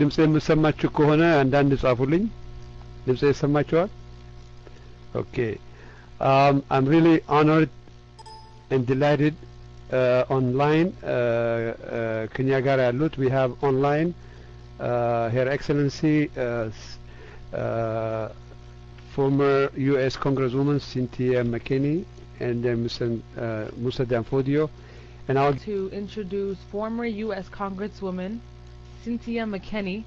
ድምጼ የምሰማችሁ ከሆነ አንዳንድ ጻፉልኝ። ድምጼ ይሰማችኋል? Okay. I'm really honored and delighted online ከኛ ጋር ያሉት we have online Her Excellency former U.S. Congresswoman Cynthia McKinney and Mr. Musa Danfodio, and I'll to introduce former U.S. Congresswoman Cynthia McKinney.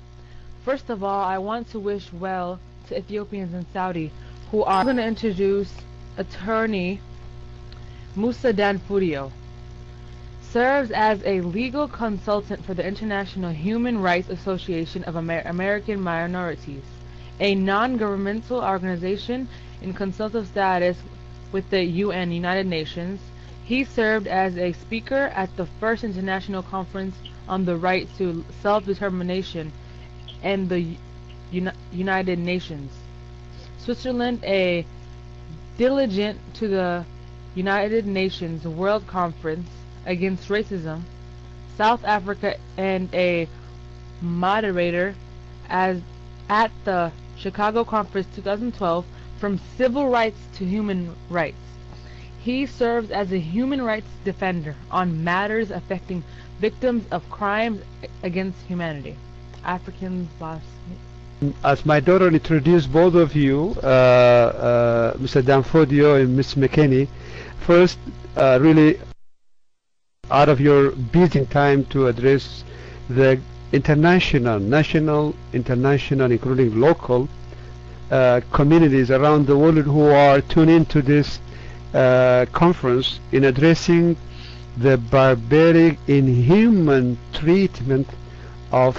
First of all, I want to wish well to Ethiopians in Saudi who are going to introduce attorney Musa Danfodio. Serves as a legal consultant for the International Human Rights Association of American Minorities, a non-governmental organization in consultative status with the UN, United Nations. He served as a speaker at the first international conference on the right to self-determination and the United Nations. Switzerland, a delegate to the United Nations World Conference Against Racism, South Africa, and a moderator at the Chicago Conference 2012 from civil rights to human rights. He serves as a human rights defender on matters affecting victims of crimes against humanity. Africans lost. As my daughter introduced both of you, Mr. Danfodio and Ms. McKinney, first, really out of your busy time to address the international, national, international, including local communities around the world who are tuned into this conference in addressing the barbaric, inhuman treatment of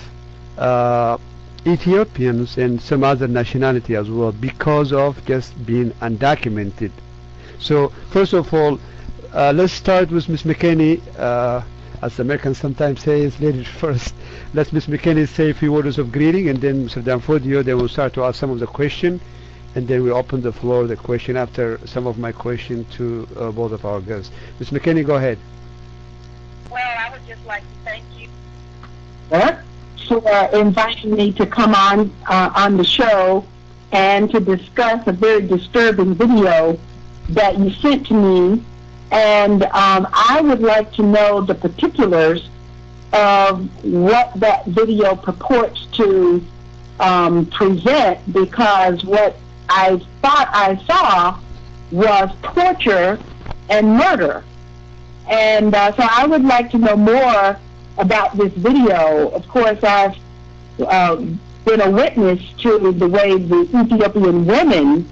Ethiopians and some other nationality as well because of just being undocumented. So first of all, let's start with Ms. McKinney. As Americans sometimes say, ladies first. Let Ms. McKinney say a few words of greeting, and then Mr. Danfodio, then we'll start to ask some of the question, and then we open the floor, the question after some of my question to both of our guests. Ms. McKinney, go ahead. Well, I would just like to thank you for inviting me to come on the show and to discuss a very disturbing video that you sent to me. And I would like to know the particulars of what that video purports to present, because what I thought I saw was torture and murder. And so I would like to know more about this video. Of course, I've been a witness to the way the Ethiopian women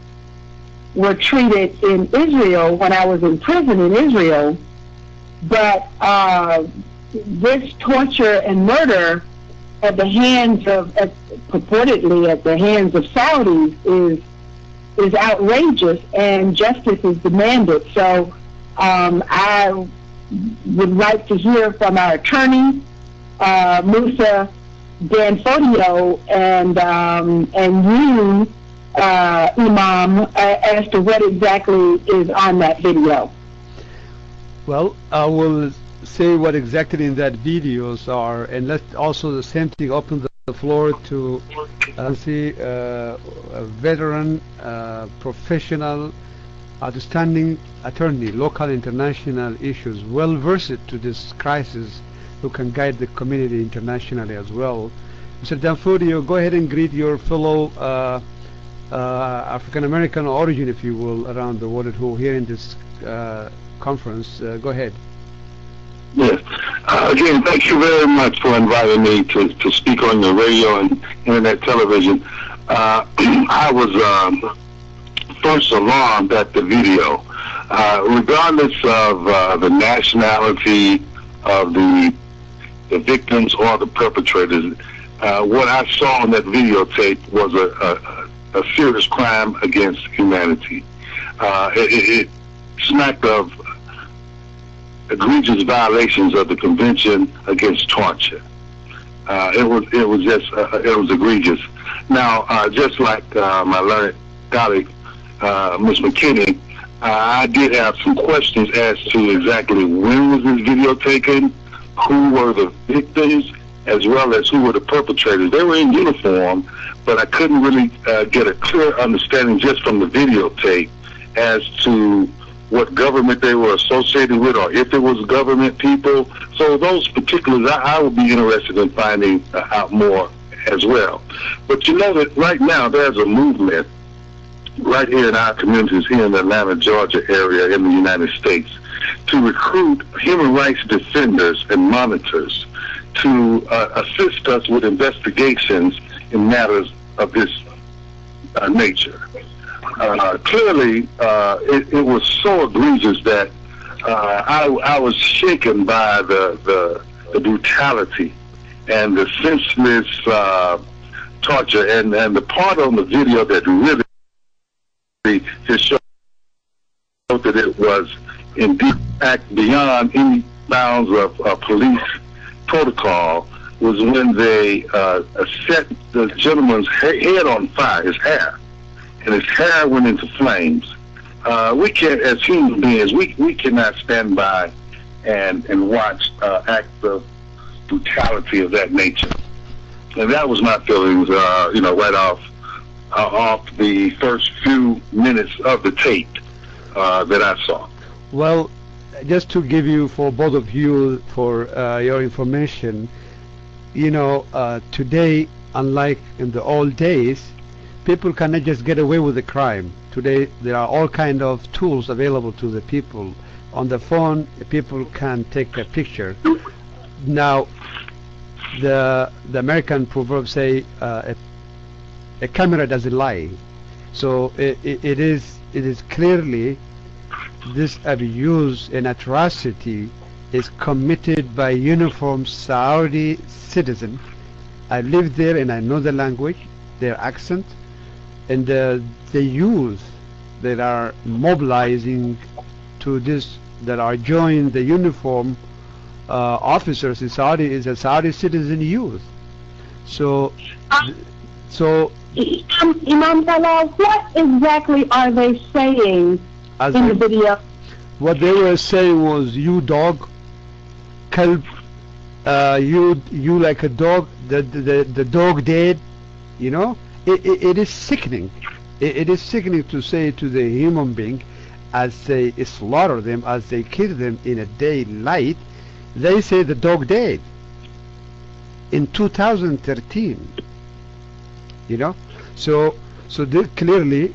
were treated in Israel when I was in prison in Israel, but this torture and murder at the hands of, purportedly at the hands of Saudis is outrageous, and justice is demanded. So I would like to hear from our attorney, Musa Danfodio, and you, Imam, as to what exactly is on that video. Well, I will say what exactly in that videos are, and let's also the same thing open the floor to a veteran, professional, outstanding attorney, local, international issues, well versed to this crisis, who can guide the community internationally as well. Mr. Danfodio, go ahead and greet your fellow African American origin, if you will, around the world who are here in this conference. Go ahead. Yes. Again, thank you very much for inviting me to speak on the radio and internet television. I was first alarmed at the video. Regardless of the nationality of the victims or the perpetrators, what I saw in that videotape was a serious crime against humanity. It smacked of egregious violations of the Convention Against Torture. It was egregious. Now, just like my learned colleague, Ms. McKinney, I did have some questions as to exactly when was this video taken, who were the victims, as well as who were the perpetrators. They were in uniform, but I couldn't really get a clear understanding just from the videotape as to what government they were associated with, or if it was government people. So those particulars, I would be interested in finding out more as well. But you know that right now there's a movement right here in our communities here in the Atlanta, Georgia area in the United States to recruit human rights defenders and monitors to assist us with investigations in matters of this nature. Clearly, it was so egregious that I was shaken by the brutality and the senseless torture, and the part on the video that really just showed that it was indeed act beyond any bounds of police protocol was when they set the gentleman's head on fire, his hair, and his hair went into flames. We can't, as human beings, we cannot stand by and watch acts of brutality of that nature. And that was my feelings, right off the first few minutes of the tape that I saw. Well, just to give you, for both of you, for your information, today, unlike in the old days, people cannot just get away with the crime. Today, there are all kind of tools available to the people. On the phone, people can take a picture. Now, the American proverb say, a camera doesn't lie. So it is clearly this abuse and atrocity is committed by uniformed Saudi citizen. I live there and I know the language, their accent, and the youth that are mobilizing to this, that are joining the uniform officers in Saudi, is a Saudi citizen youth. So Imam Salah, what exactly are they saying in the video? What they were saying was, you dog, kalb, you like a dog, the dog dead, it is sickening. It is sickening to say to the human being, as they slaughter them, as they kill them in a daylight, they say the dog dead. In 2013, so clearly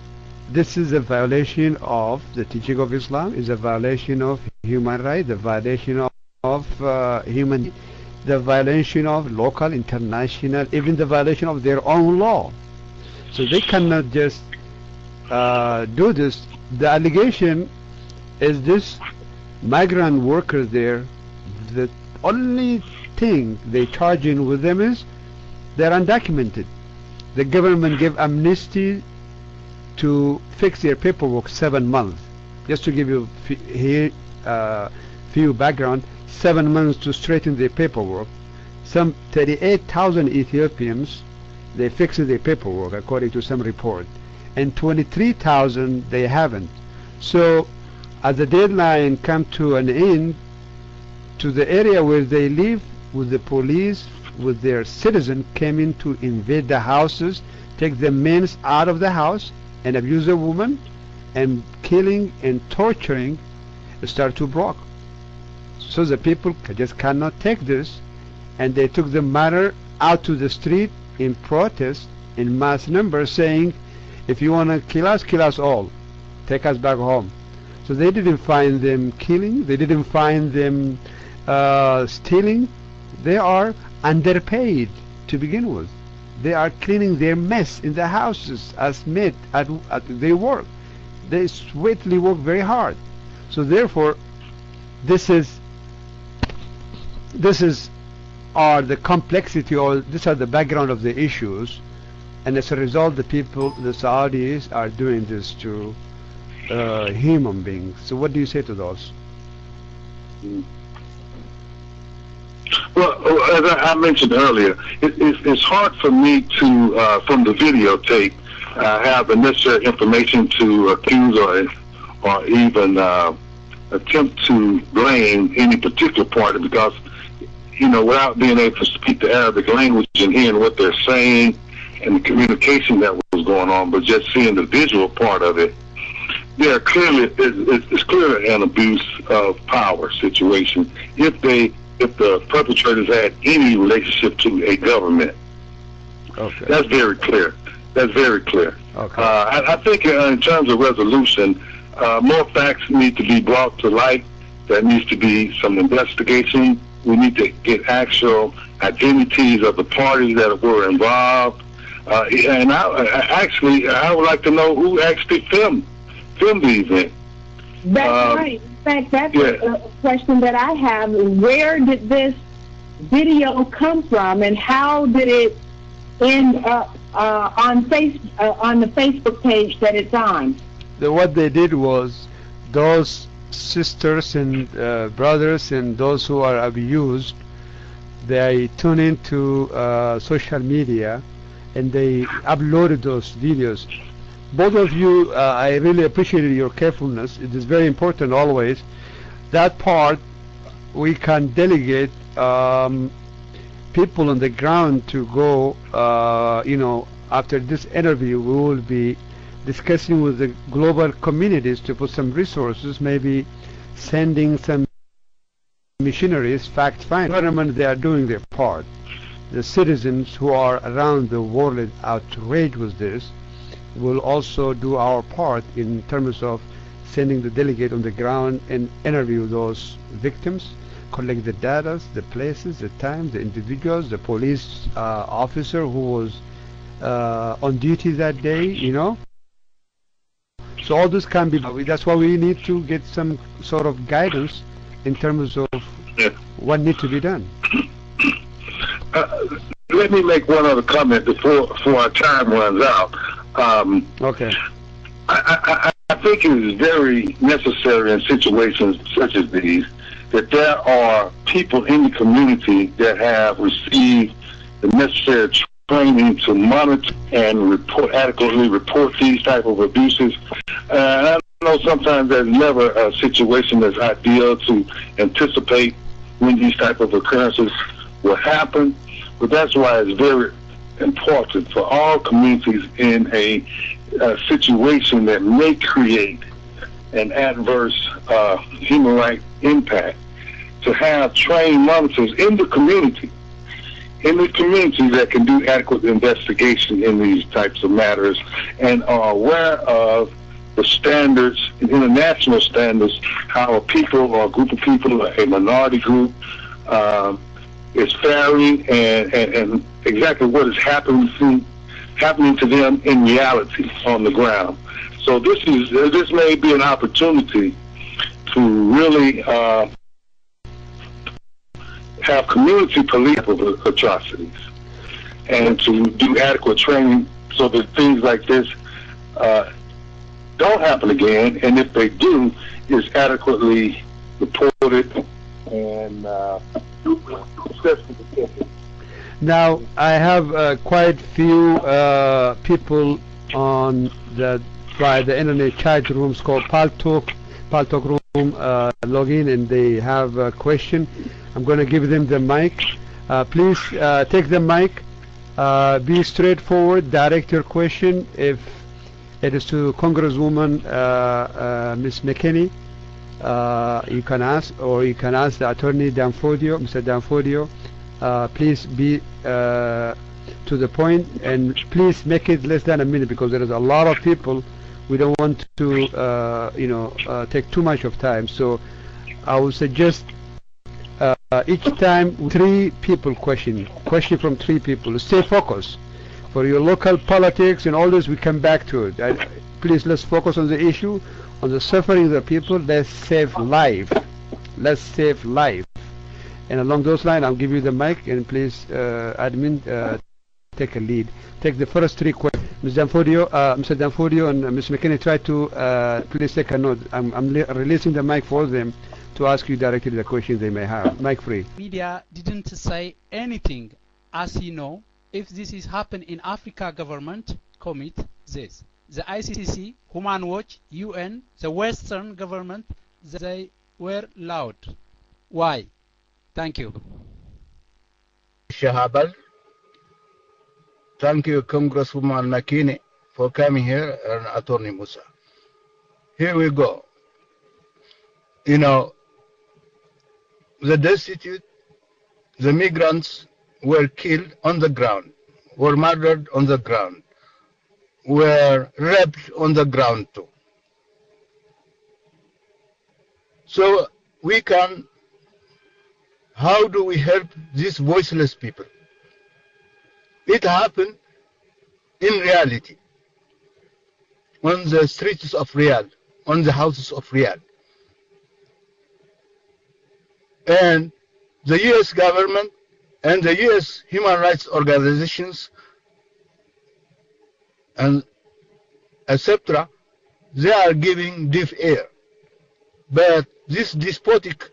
this is a violation of the teaching of Islam, is a violation of human rights, the violation of the violation of local, international, even the violation of their own law. So they cannot just do this. The allegation is this migrant workers there, the only thing they charging with them is they're undocumented. The government gave amnesty to fix their paperwork 7 months. Just to give you here few background, 7 months to straighten their paperwork. Some 38,000 Ethiopians, they fixed their paperwork according to some report, and 23,000 they haven't. So as the deadline come to an end, to the area where they live, with the police, with their citizen, came in to invade the houses, take the men out of the house, and abuse the woman, and killing and torturing start to break. So the people just cannot take this, and they took the matter out to the street in protest in mass numbers, saying, if you want to kill us all, take us back home. So they didn't find them killing, they didn't find them stealing. They are underpaid to begin with. They are cleaning their mess in the houses as maid at they work. They sweatily work very hard. So therefore, this is the complexity, or these are the background of the issues, and as a result, the Saudis are doing this to human beings. So what do you say to those? Well, as I mentioned earlier, it's hard for me to, from the videotape, have the necessary information to accuse or even attempt to blame any particular party, because without being able to speak the Arabic language and hearing what they're saying and the communication that was going on, but just seeing the visual part of it, it's clearly an abuse of power situation if the perpetrators had any relationship to a government. Okay. That's very clear. Okay. I think in terms of resolution, more facts need to be brought to light. There needs to be some investigation. We need to get actual identities of the parties that were involved. And I would like to know who actually filmed the event. That's right. In fact, that's a question that I have. Where did this video come from, and how did it end up on the Facebook page that it's on? What they did was, those sisters and brothers and those who are abused, they tune into social media and they uploaded those videos. Both of you, I really appreciated your carefulness. It is very important always. That part, we can delegate people on the ground to go, after this interview, we will be discussing with the global communities to put some resources, maybe sending some missionaries, fact-finding. Government, they are doing their part. The citizens who are around the world outraged with this will also do our part in terms of sending the delegate on the ground and interview those victims, collect the data, the places, the time, the individuals, the police officer who was on duty that day, So all this can be, that's why we need to get some sort of guidance in terms of what needs to be done. Let me make one other comment before our time runs out. Okay. I think it is very necessary in situations such as these that there are people in the community that have received the necessary training to monitor and adequately report these type of abuses. I know sometimes there's never a situation that's ideal to anticipate when these type of occurrences will happen, but that's why it's very important for all communities in a situation that may create an adverse human rights impact to have trained monitors in the community that can do adequate investigation in these types of matters and are aware of the standards, international standards, how a people or a group of people, a minority group, is faring and exactly what is happening to them in reality on the ground. So this may be an opportunity to really have community police of atrocities and to do adequate training so that things like this don't happen again, and if they do, is adequately reported and Now, I have quite few people on by the internet chat rooms called Paltalk room login, and they have a question. I'm going to give them the mic. Please take the mic. Be straightforward. Direct your question. If it is to Congresswoman Ms. McKinney, you can ask, or you can ask the attorney Danfodio, Mr. Danfodio. Please be to the point, and please make it less than a minute, because there is a lot of people. We don't want to take too much of time. So I would suggest each time 3 people question from 3 people. Stay focused. For your local politics and all this, we come back to it. Please, let's focus on the issue, on the suffering of the people. Let's save life. Let's save life. And along those lines, I'll give you the mic, and please, admin, take a lead. Take the first 3 questions. Mr. Danfodio and Ms. McKinney, try to please take a note. I'm releasing the mic for them to ask you directly the questions they may have. Mic free. Media didn't say anything. As you know, if this is happen in Africa, government commit this. The ICC, Human Watch, UN, the Western government, they were loud. Why? Thank you. Shahabal. Thank you, Congresswoman Makini, for coming here, and Attorney Musa. Here we go. You know, the destitute, the migrants were killed on the ground, were murdered on the ground, were raped on the ground too. So we can, how do we help these voiceless people? It happened in reality, on the streets of Riyadh, on the houses of Riyadh. And the US government and the US human rights organizations and etc., they are giving deaf ear. But this despotic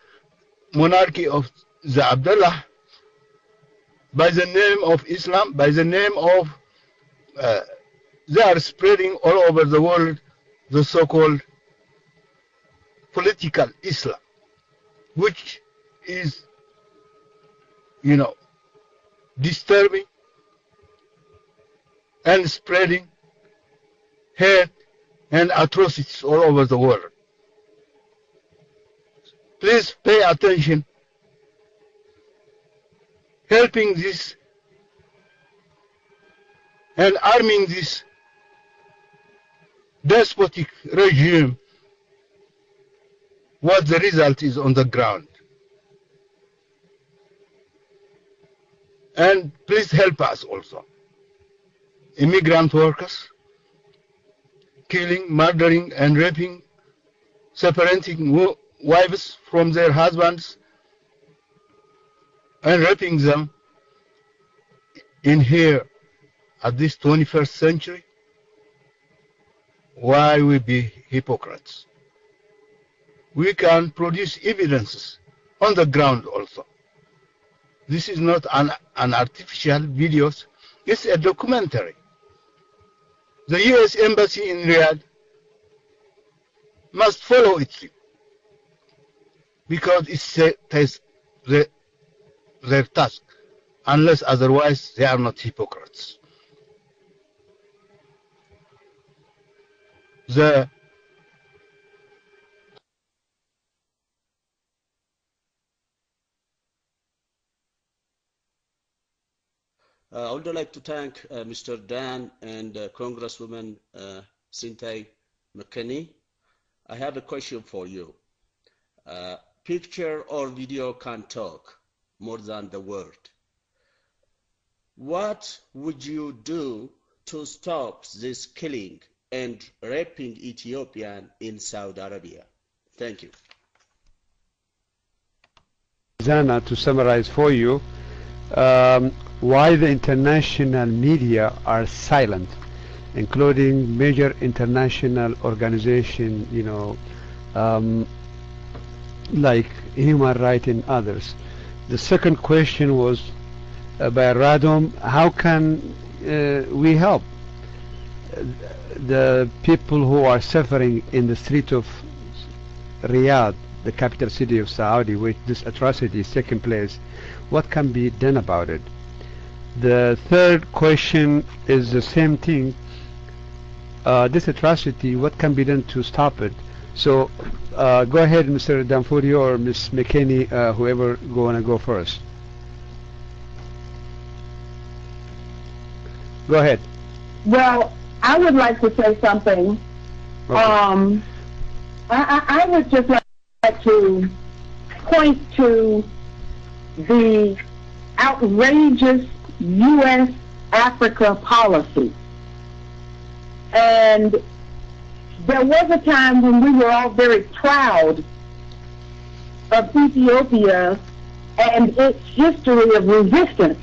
monarchy of the Abdullah, by the name of Islam, by the name of, they are spreading all over the world the so-called political Islam, which is, you know, disturbing and spreading hate and atrocities all over the world. Please pay attention. Helping this and arming this despotic regime, what the result is on the ground. And please help us also. Immigrant workers, killing, murdering, and raping, separating wives from their husbands, and raping them in here at this 21st century. Why we be hypocrites? We can produce evidences on the ground also. This is not an artificial videos, it's a documentary. The US Embassy in Riyadh must follow it because it's their task, unless otherwise they are not hypocrites. I would like to thank Mr. Dan and Congresswoman Cynthia McKinney. I have a question for you. Picture or video can talk more than the word. What would you do to stop this killing and raping Ethiopian in Saudi Arabia? Thank you. Ezana, to summarize for you, why the international media are silent, including major international organizations, you know, like human rights and others. The second question was by Radom, how can we help the people who are suffering in the street of Riyadh, the capital city of Saudi, where this atrocity is taking place? What can be done about it? The third question is the same thing. This atrocity, what can be done to stop it? So go ahead, Mr. Danfodio or Ms. McKinney, whoever going to go first. Go ahead. Well, I would like to say something. Okay. I would just like to point to the outrageous U.S. Africa policy. And there was a time when we were all very proud of Ethiopia and its history of resistance.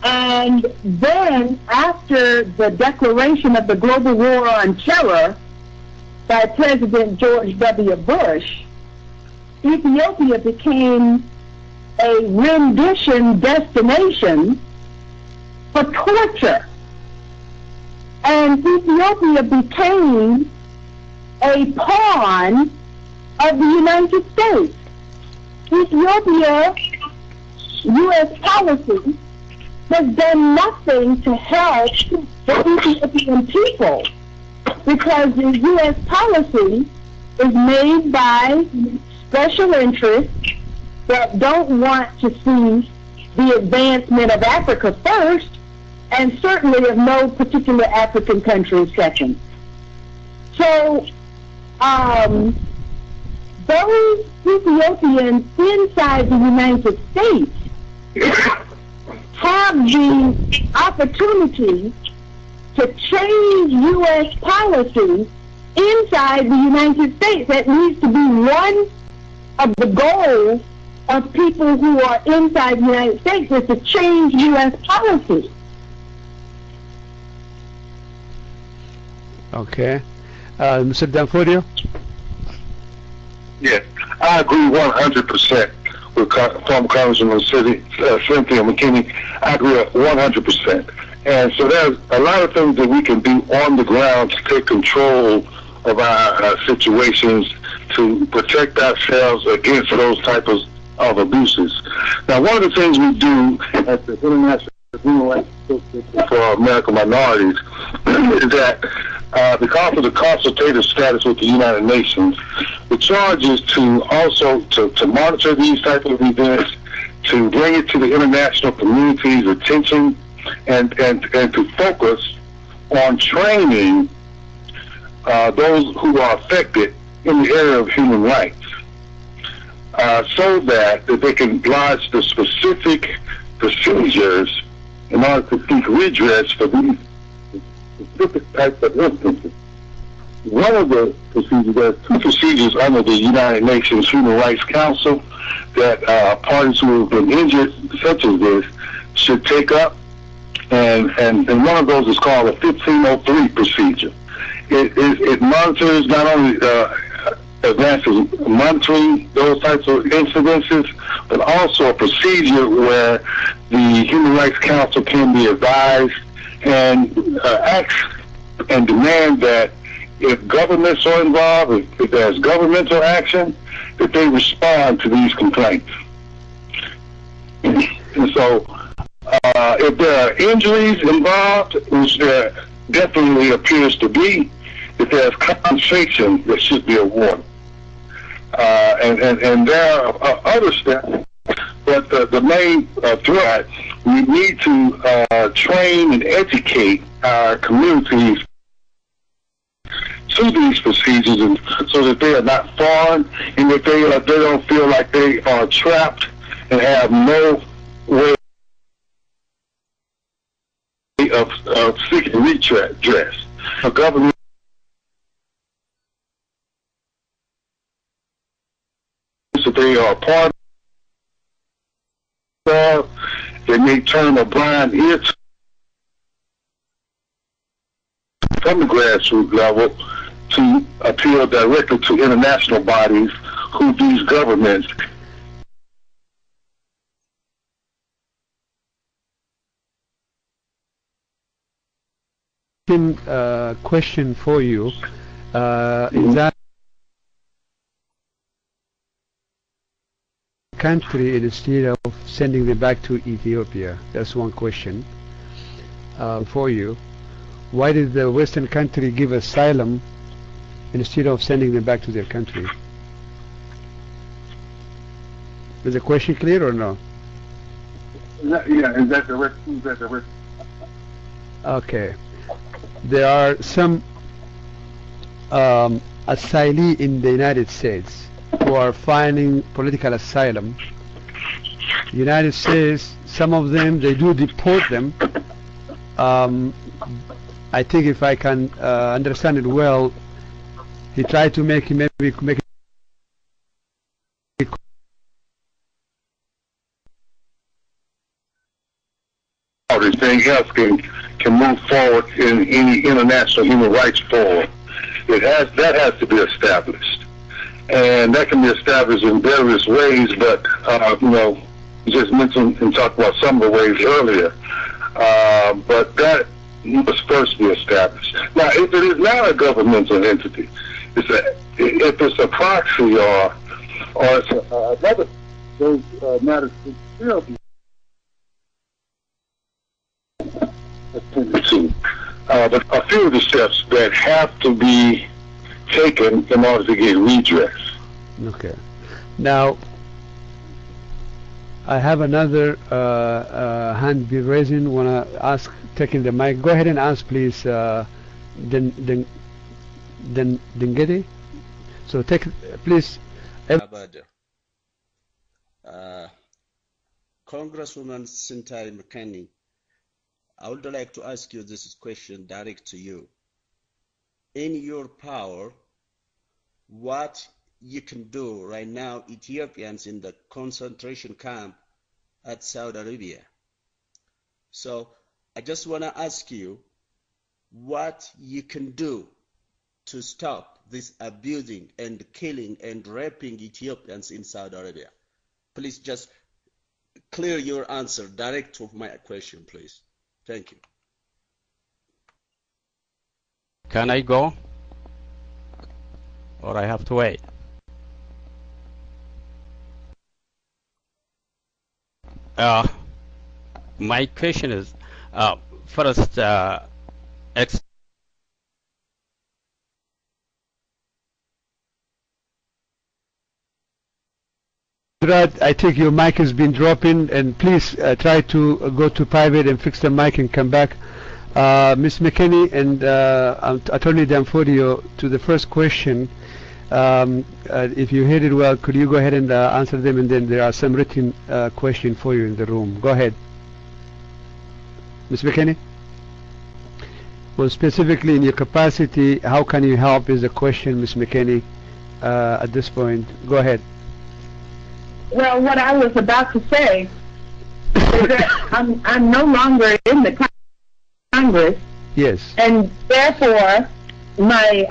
And then, after the declaration of the global war on terror by President George W. Bush, Ethiopia became a rendition destination for torture. And Ethiopia became a pawn of the United States. Ethiopia U.S. policy has done nothing to help the Ethiopian people, because the U.S. policy is made by special interests that don't want to see the advancement of Africa first, and certainly of no particular African country second. So those Ethiopians inside the United States have the opportunity to change U.S. policy inside the United States. That needs to be one of the goals of people who are inside the United States, is to change U.S. policy. Okay. Mr. Danfodio? Yes, I agree 100% with former Congresswoman Cynthia McKinney. I agree 100%. And so there's a lot of things that we can do on the ground to take control of our situations, to protect ourselves against those types of abuses. Now, one of the things we do at the International Human Rights Association for American Minorities is that because of the consultative status with the United Nations, the charge is to also to monitor these types of events, to bring it to the international community's attention, and to focus on training those who are affected in the area of human rights, so that they can lodge the specific procedures in order to seek redress for these specific types of instances. One of the procedures, there are two procedures under the United Nations Human Rights Council that parties who have been injured, such as this, should take up, and one of those is called a 1503 procedure. It monitors not only advances monitoring those types of incidences, but also a procedure where the Human Rights Council can be advised and ask and demand that if governments are involved, if there's governmental action, that they respond to these complaints. And so if there are injuries involved, which there definitely appears to be, if there's compensation that should be awarded. And there are other steps, but the main threat, we need to train and educate our communities to these procedures, and so that they are not foreign, and that they don't feel like they are trapped and have no way of seeking redress. A government that they are part of, they may turn a blind ear to from the grassroots level to appeal directly to international bodies who these governments question for you is that country, instead of sending them back to Ethiopia? That's one question for you. Why did the Western country give asylum instead of sending them back to their country? Is the question clear or no? Yeah, is that the Okay. There are some asylees in the United States who are finding political asylum. United States, some of them, they do deport them. I think if I can understand it well, he tried to make it everything else can move forward in any international human rights forum. That has to be established, and that can be established in various ways. But just mentioned and talked about some of the ways earlier. But that must first be established. Now, if it is not a governmental entity, if it's a proxy or it's another, those matters can still be attended to. But a few of the steps that have to be taken in order to get redress. Okay. Now, I have another hand be raising. Want to ask, taking the mic. Go ahead and ask, please. Dengede. So take, please. Congresswoman Cynthia McKinney, I would like to ask you this question direct to you. In your power, what you can do right now, Ethiopians in the concentration camp at Saudi Arabia. So I just want to ask you what you can do to stop this abusing and killing and raping Ethiopians in Saudi Arabia. Please just clear your answer direct to my question, please. Thank you. Can I go? Or I have to wait? My question is, first, I think your mic has been dropping, and please try to go to private and fix the mic and come back. Ms. McKinney and Attorney Danfodio, to the first question, if you heard it well, could you go ahead and answer them, and then there are some written questions for you in the room. Go ahead. Ms. McKinney? Well, specifically in your capacity, how can you help is the question, Ms. McKinney, at this point. Go ahead. Well, what I was about to say is that I'm no longer in the Congress. Yes. And therefore, my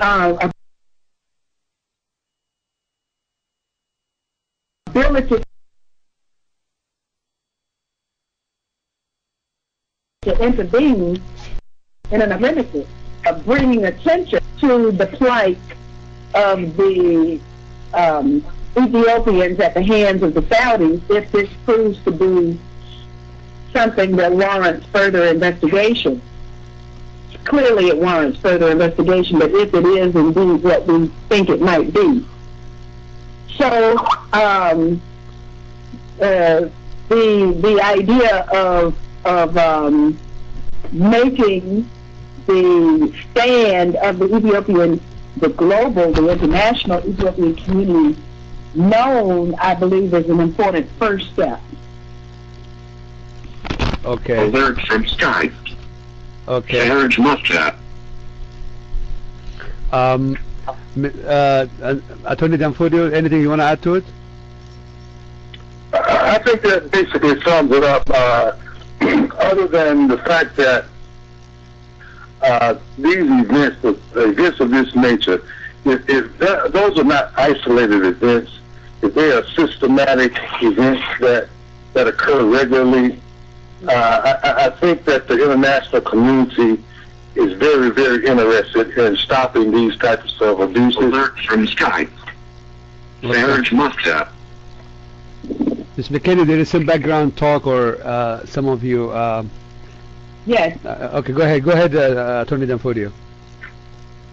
ability to intervene in an limited of bringing attention to the plight of the Ethiopians at the hands of the Saudis, if this proves to be something that warrants further investigation. Clearly it warrants further investigation, but if it is indeed what we think it might be. So the idea of making the stand of the Ethiopian, the global, the international Ethiopian community known, I believe, is an important first step. Okay. Alert from Skype. Okay. Marriage Muscat. Attorney Danfodio, anything you want to add to it? I think that basically sums it up, other than the fact that these events of this nature, if those are not isolated events, if they are systematic events that occur regularly, I think that the international community is very, very interested in stopping these types of abuses. Alert from Skype. Marriage Muscat. Ms. McKinney, there is some background talk, or some of you. Yes. Okay, go ahead. Go ahead, Attorney Danfodio.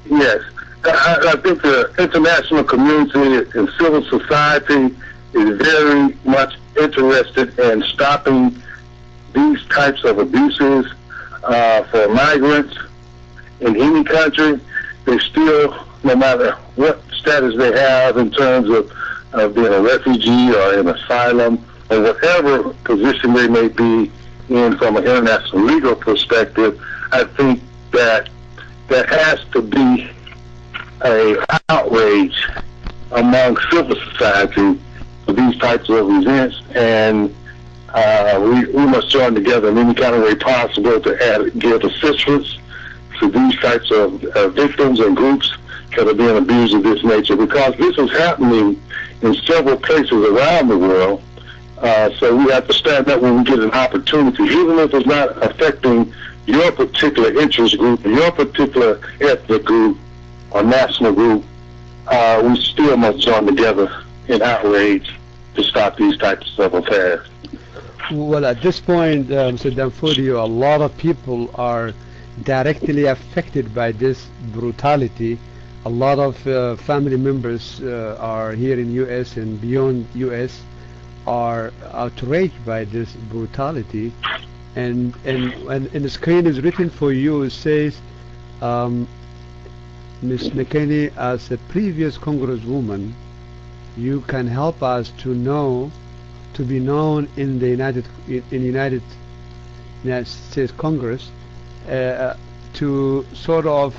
Yes. I think the international community and civil society is very much interested in stopping these types of abuses for migrants in any country. They still, no matter what status they have in terms of being a refugee or in asylum or whatever position they may be in from an international legal perspective, I think that there has to be an outrage among civil society for these types of events, and we must join together in any kind of way possible to give assistance to these types of victims and groups that are being abused of this nature, because this is happening in several places around the world. So we have to stand up when we get an opportunity, even if it's not affecting your particular interest group, your particular ethnic group or national group. We still must join together in outrage to stop these types of affairs. Well, at this point, Mr. Danfodio, a lot of people are directly affected by this brutality. A lot of family members are here in U.S. and beyond U.S. are outraged by this brutality. And the screen is written for you. It says, Ms. McKinney, as a previous Congresswoman, you can help us to be known in the United States Congress to sort of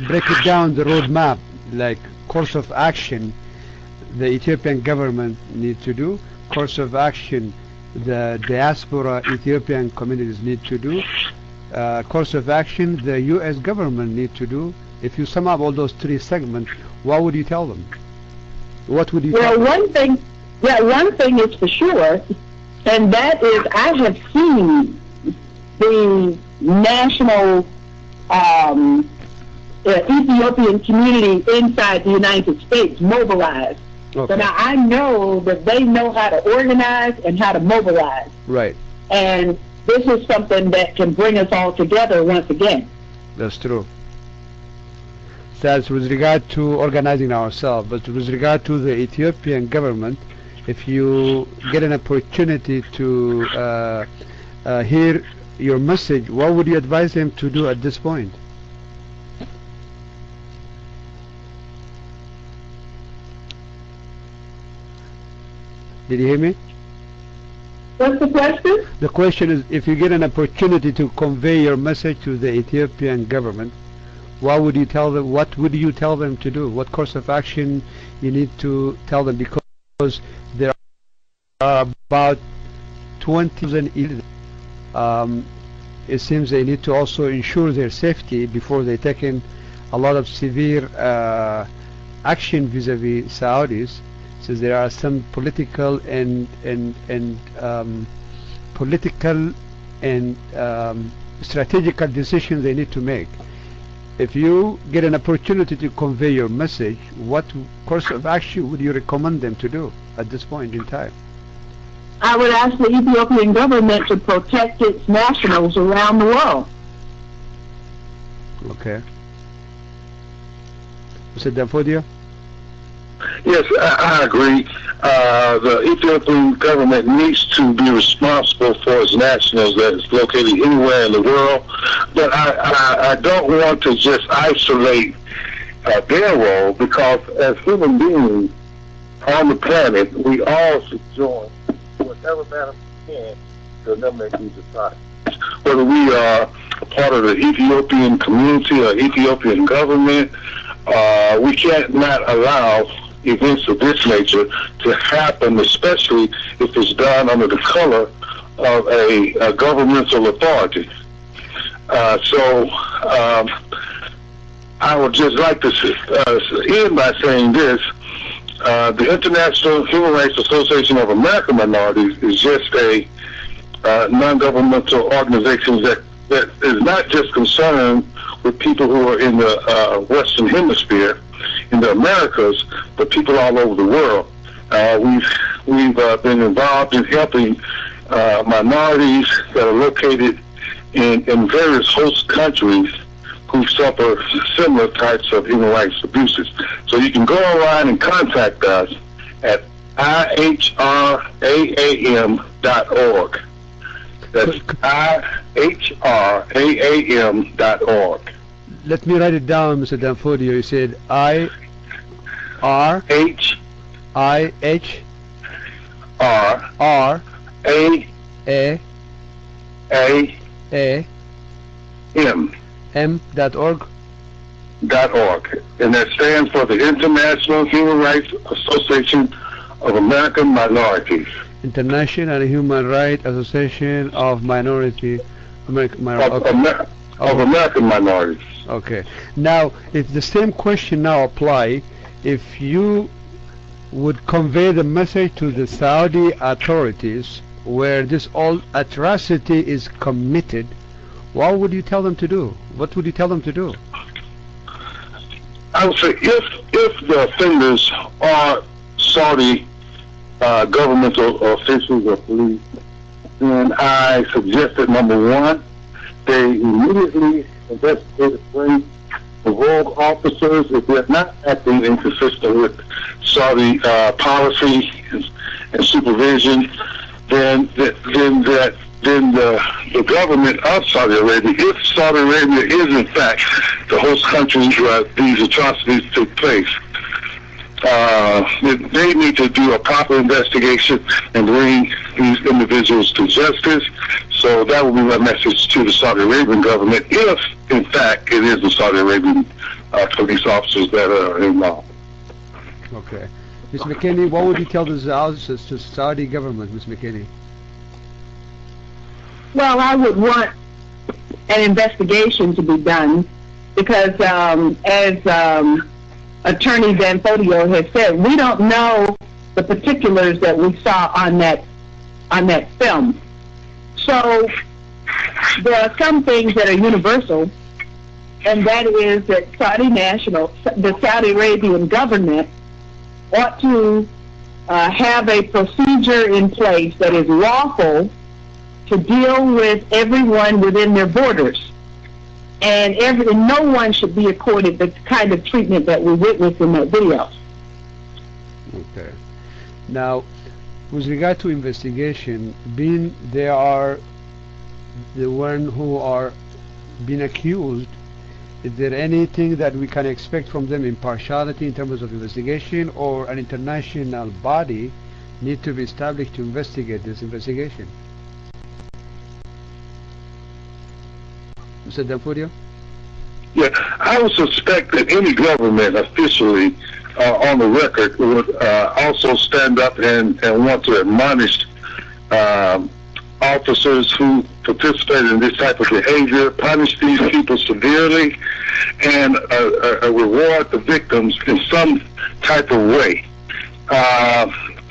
break it down the roadmap, like course of action the Ethiopian government need to do, course of action the diaspora Ethiopian communities need to do, course of action the U.S. government need to do. If you sum up all those three segments, what would you tell them? What would you tell them? One thing is for sure, and that is I have seen the national Ethiopian community inside the United States mobilized. Okay. So now I know that they know how to organize and how to mobilize. Right. And this is something that can bring us all together once again. That's true. That's with regard to organizing ourselves, but with regard to the Ethiopian government, if you get an opportunity to hear your message, what would you advise them to do at this point? Did you hear me? What's the question? The question is, if you get an opportunity to convey your message to the Ethiopian government, what would you tell them? What would you tell them to do? What course of action you need to tell them? Because there are about 20,000. It seems they need to also ensure their safety before they take in a lot of severe action vis-a-vis Saudis. So there are some political and strategical decisions they need to make. If you get an opportunity to convey your message, what course of action would you recommend them to do at this point in time? I would ask the Ethiopian government to protect its nationals around the world. Okay. Mr. Danfodio? Yes, I agree. The Ethiopian government needs to be responsible for its nationals that is located anywhere in the world. But I don't want to just isolate their role, because as human beings on the planet, we all should join whatever manner we can to eliminate these atrocities. Whether we are a part of the Ethiopian community or Ethiopian government, we can't not allow events of this nature to happen, especially if it's done under the color of a governmental authority. So I would just like to end by saying this. The International Human Rights Association of American Minorities is just a non-governmental organization that is not just concerned with people who are in the Western Hemisphere, in the Americas, but people all over the world. We've been involved in helping minorities that are located in various host countries who suffer similar types of human rights abuses. So you can go online and contact us at IHRAAM.org. That's IHRAAM.org. Let me write it down, Mr. Danfodio. You said M.org. And that stands for the International Human Rights Association of American Minorities. International Human Rights Association of American minorities. Okay. Now, if the same question now apply, if you would convey the message to the Saudi authorities where this all atrocity is committed, what would you tell them to do? What would you tell them to do? I would say if the offenders are Saudi governmental officials or police, then I suggested, number one, they immediately investigate the rogue officers if they're not acting inconsistent with Saudi policy and supervision. Then the government of Saudi Arabia, if Saudi Arabia is in fact the host country where these atrocities took place, they need to do a proper investigation and bring these individuals to justice. So that will be my message to the Saudi Arabian government, if in fact it is the Saudi Arabian police officers that are involved. Okay. Ms. McKinney, what would you tell the Saudi government, Ms. McKinney? Well, I would want an investigation to be done because, as Attorney Danfodio has said, we don't know the particulars that we saw on that film. So there are some things that are universal, and that is that the Saudi Arabian government ought to have a procedure in place that is lawful to deal with everyone within their borders. And no one should be accorded the kind of treatment that we witnessed in that video. Okay. Now, with regard to investigation, being they are the one who are being accused, is there anything that we can expect from them, impartiality in terms of investigation, or an international body need to be established to investigate this investigation? Mr. Danfodio? Yeah, I would suspect that any government officially on the record would also stand up and want to admonish officers who participate in this type of behavior, punish these people severely, and reward the victims in some type of way.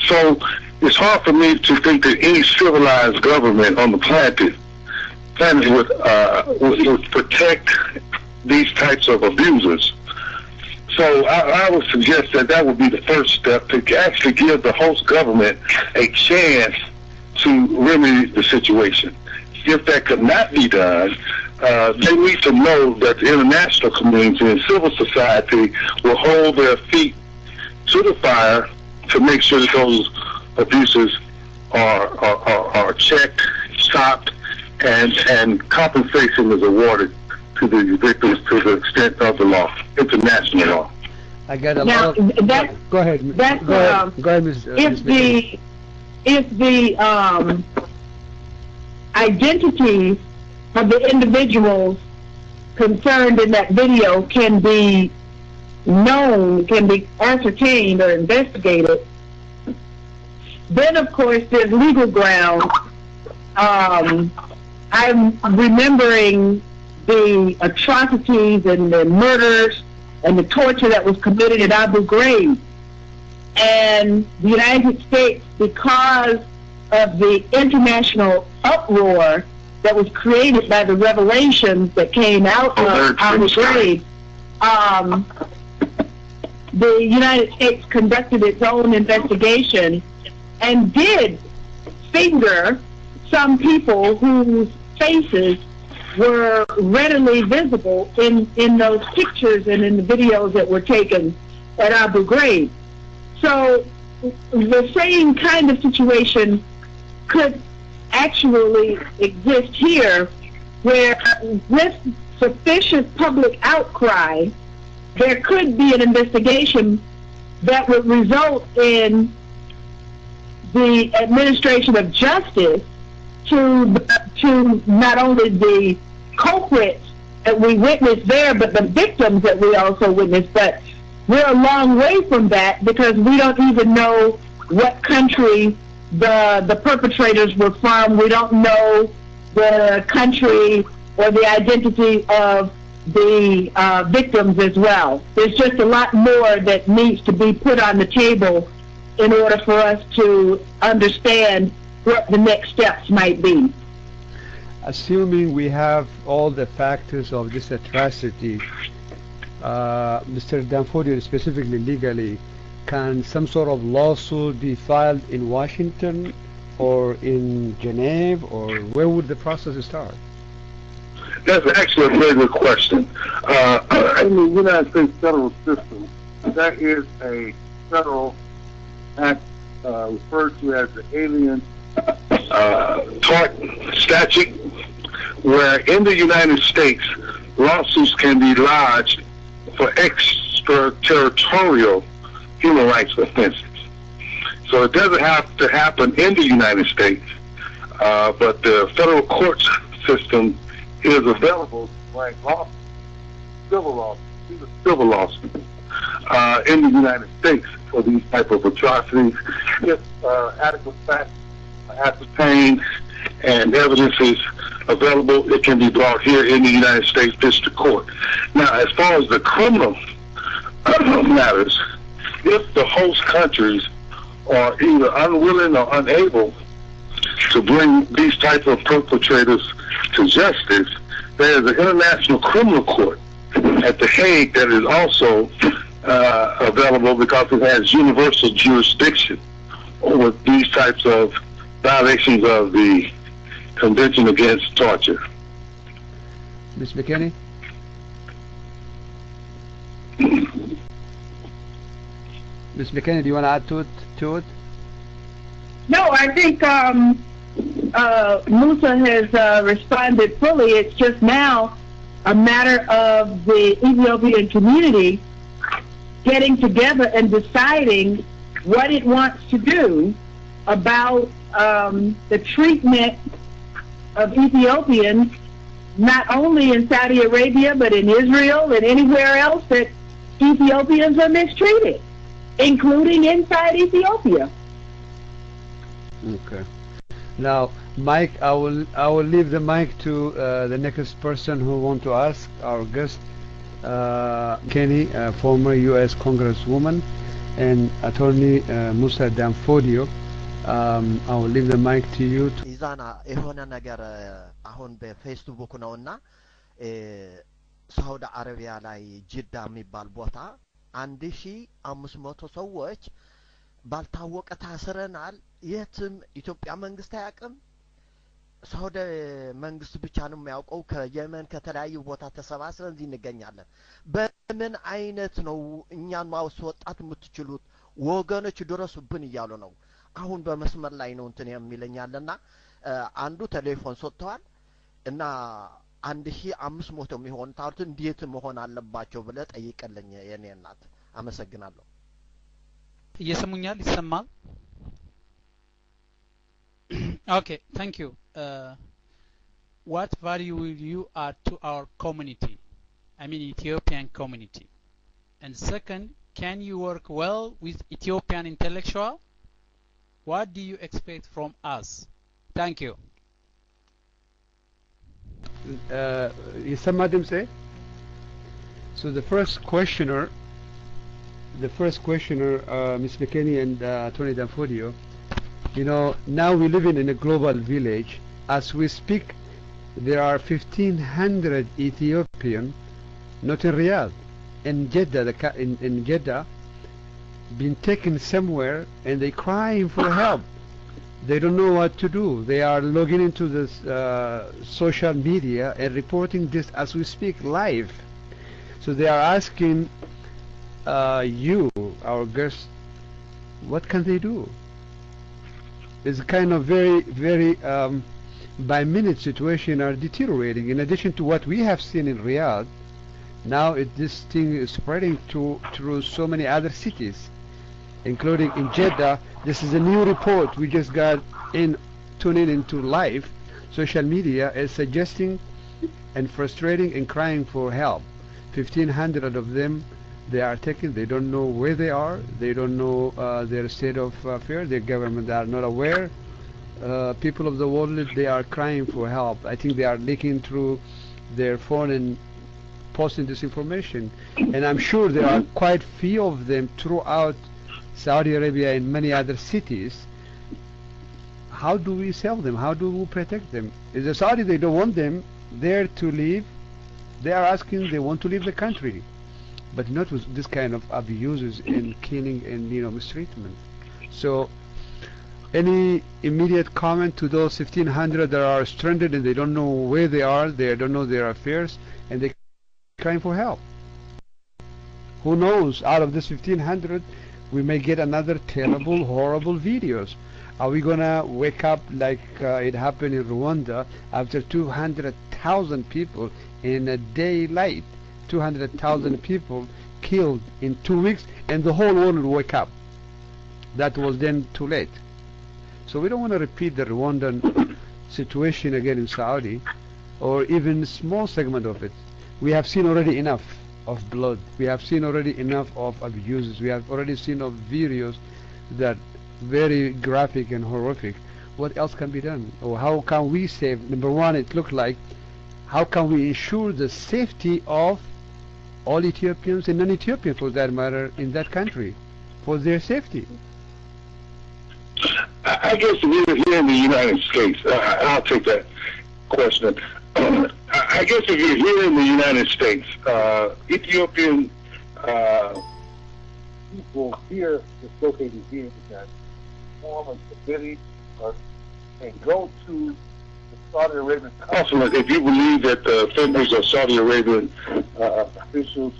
So it's hard for me to think that any civilized government on the planet would protect these types of abusers. So I would suggest that would be the first step, to actually give the host government a chance to remedy the situation. If that could not be done, they need to know that the international community and civil society will hold their feet to the fire to make sure that those abuses are checked, stopped, and compensation is awarded to the victims to the extent of the law, international law. I got a now, lot of... Go ahead, Ms. If the identities of the individuals concerned in that video can be known, can be ascertained or investigated, then of course there's legal ground. I'm remembering the atrocities and the murders and the torture that was committed at Abu Ghraib. And the United States, because of the international uproar that was created by the revelations that came out of Abu Ghraib, the United States conducted its own investigation and did finger some people whose faces were readily visible in those pictures and in the videos that were taken at Abu Ghraib. So the same kind of situation could actually exist here, where with sufficient public outcry, there could be an investigation that would result in the administration of justice to not only the culprits that we witnessed there, but the victims that we also witnessed. But we're a long way from that, because we don't even know what country the perpetrators were from. We don't know the country or the identity of the victims as well. There's just a lot more that needs to be put on the table in order for us to understand what the next steps might be. Assuming we have all the factors of this atrocity, Mr. Danfodio, specifically legally, can some sort of lawsuit be filed in Washington or in Geneva, or where would the process start? That's actually a very good question. In the United States federal system, there is a federal act referred to as the Alien Tort Statute, where in the United States, lawsuits can be lodged for extraterritorial human rights offenses. So it doesn't have to happen in the United States, but the federal courts system is available to bring lawsuits, civil lawsuits in the United States for these type of atrocities. If adequate facts are ascertained and evidence is available, it can be brought here in the United States District Court. Now, as far as the criminal matters, if the host countries are either unwilling or unable to bring these type of perpetrators to justice, there is an international criminal court at The Hague that is also available because it has universal jurisdiction over these types of violations of the Convention Against Torture. Ms. McKinney? Ms. McKinney, do you want to add to it? No, I think Musa has responded fully. It's just now a matter of the Ethiopian community getting together and deciding what it wants to do about the treatment of Ethiopians, not only in Saudi Arabia, but in Israel and anywhere else that Ethiopians are mistreated, including inside Ethiopia. Okay. Now, Mike, I will leave the mic to the next person who want to ask, our guest, Kenny, former U.S. Congresswoman, and Attorney Musa Danfodio. I will leave the mic to you. ኢዛና የሆነ ነገር አሁን በፌስቡክ ነውና ሳውዲ አረቢያ ላይ ጅዳ የሚባል ቦታ 1500 ሰዎች ባልታወቀ ታስረናል። የትም ኢትዮጵያ መንግስት አያውቅም። ሳውዲ መንግስት ብቻ ነው የሚያውቀው። ከየመን ከተለያዩ ቦታ ተሰባስበን እዚህ እንገኛለን። በምን አይነት ነው እኛን ማስወጣት የምትችሉት? ወገኖች ድረሱብን እያሉ ነው። አሁን በመስመር ላይ ነው እንትን የሚለኛልና አንዱ ቴሌፎን ሰጥተዋል እና 1500 የሚሆን ታውት እንዴት መሆን አለባቸው ብለ ጠይቀልኝ የኔ እናት። አመሰግናለሁ። እየሰሙኛል? ይሰማል? Okay, thank you. What value will you add to our community? I mean Ethiopian community. And second, can you work well with Ethiopian intellectual? What do you expect from us? Thank you. Yisamadim say? So the first questioner, Ms. McKinney and Attorney Danfodio, you know, now we live in a global village. As we speak, there are 1,500 Ethiopian, not in Riyadh, in Jeddah, in Jeddah, been taken somewhere, and they crying for help. They don't know what to do. They are logging into this social media and reporting this as we speak live. So they are asking you, our guest, what can they do? It's kind of very by minute situation are deteriorating. In addition to what we have seen in Riyadh, now this thing is spreading through so many other cities, including in Jeddah. This is a new report we just got tuning into live. Social media is suggesting and frustrating and crying for help. 1,500 of them, they are taken. They don't know where they are. They don't know their state of affairs. Their government are not aware. People of the world, they are crying for help. I think they are leaking through their phone and posting this information. And I'm sure there are quite few of them throughout Saudi Arabia and many other cities. How do we save them? How do we protect them? Is the Saudi, they don't want them there to leave. They are asking, they want to leave the country. but not with this kind of abuses and killing and mistreatment. So any immediate comment to those 1,500 that are stranded and they don't know where they are, they don't know their affairs, and they're crying for help? Who knows, out of this 1,500 we may get another terrible, horrible videos. Are we gonna wake up like it happened in Rwanda after 200,000 people in a daylight, 200,000 people killed in 2 weeks, and the whole world will wake up? That was then too late. So we don't want to repeat the Rwandan situation again in Saudi, or even a small segment of it. We have seen already enough of blood. We have seen already enough of abuses. We have already seen of videos that very graphic and horrific. What else can be done? Or how can we save? Number one, it looked like, how can we ensure the safety of all Ethiopians and non-Ethiopians, for that matter, in that country, for their safety? I guess if you're here in the United States, I'll take that question. I guess if you're here in the United States, Ethiopian people here that's located here that form a committee and go to the Saudi Arabian consulate if you believe that the offenders are Saudi Arabian officials,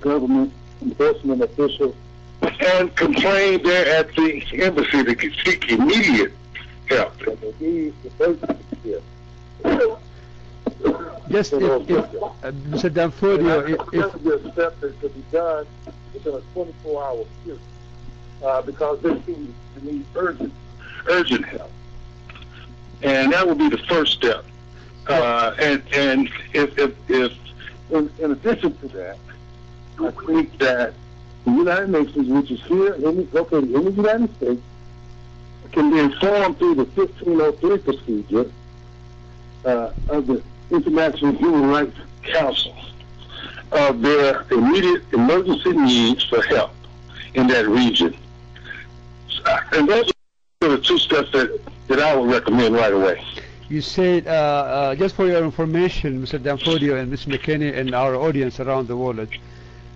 government enforcement officials, and complain there at the embassy to seek immediate help. Yes, Mr. Danfodio, if a step that could be done within a 24-hour period, because they seem to need urgent help, and that would be the first step. And if in addition to that, I think that the United Nations, which is here located in the United States, can be informed through the 1503 procedure of the International Human Rights Council of their immediate emergency needs for help in that region. And those are the two steps that I would recommend right away. You said, just for your information, Mr. Danfodio and Ms. McKinney and our audience around the world,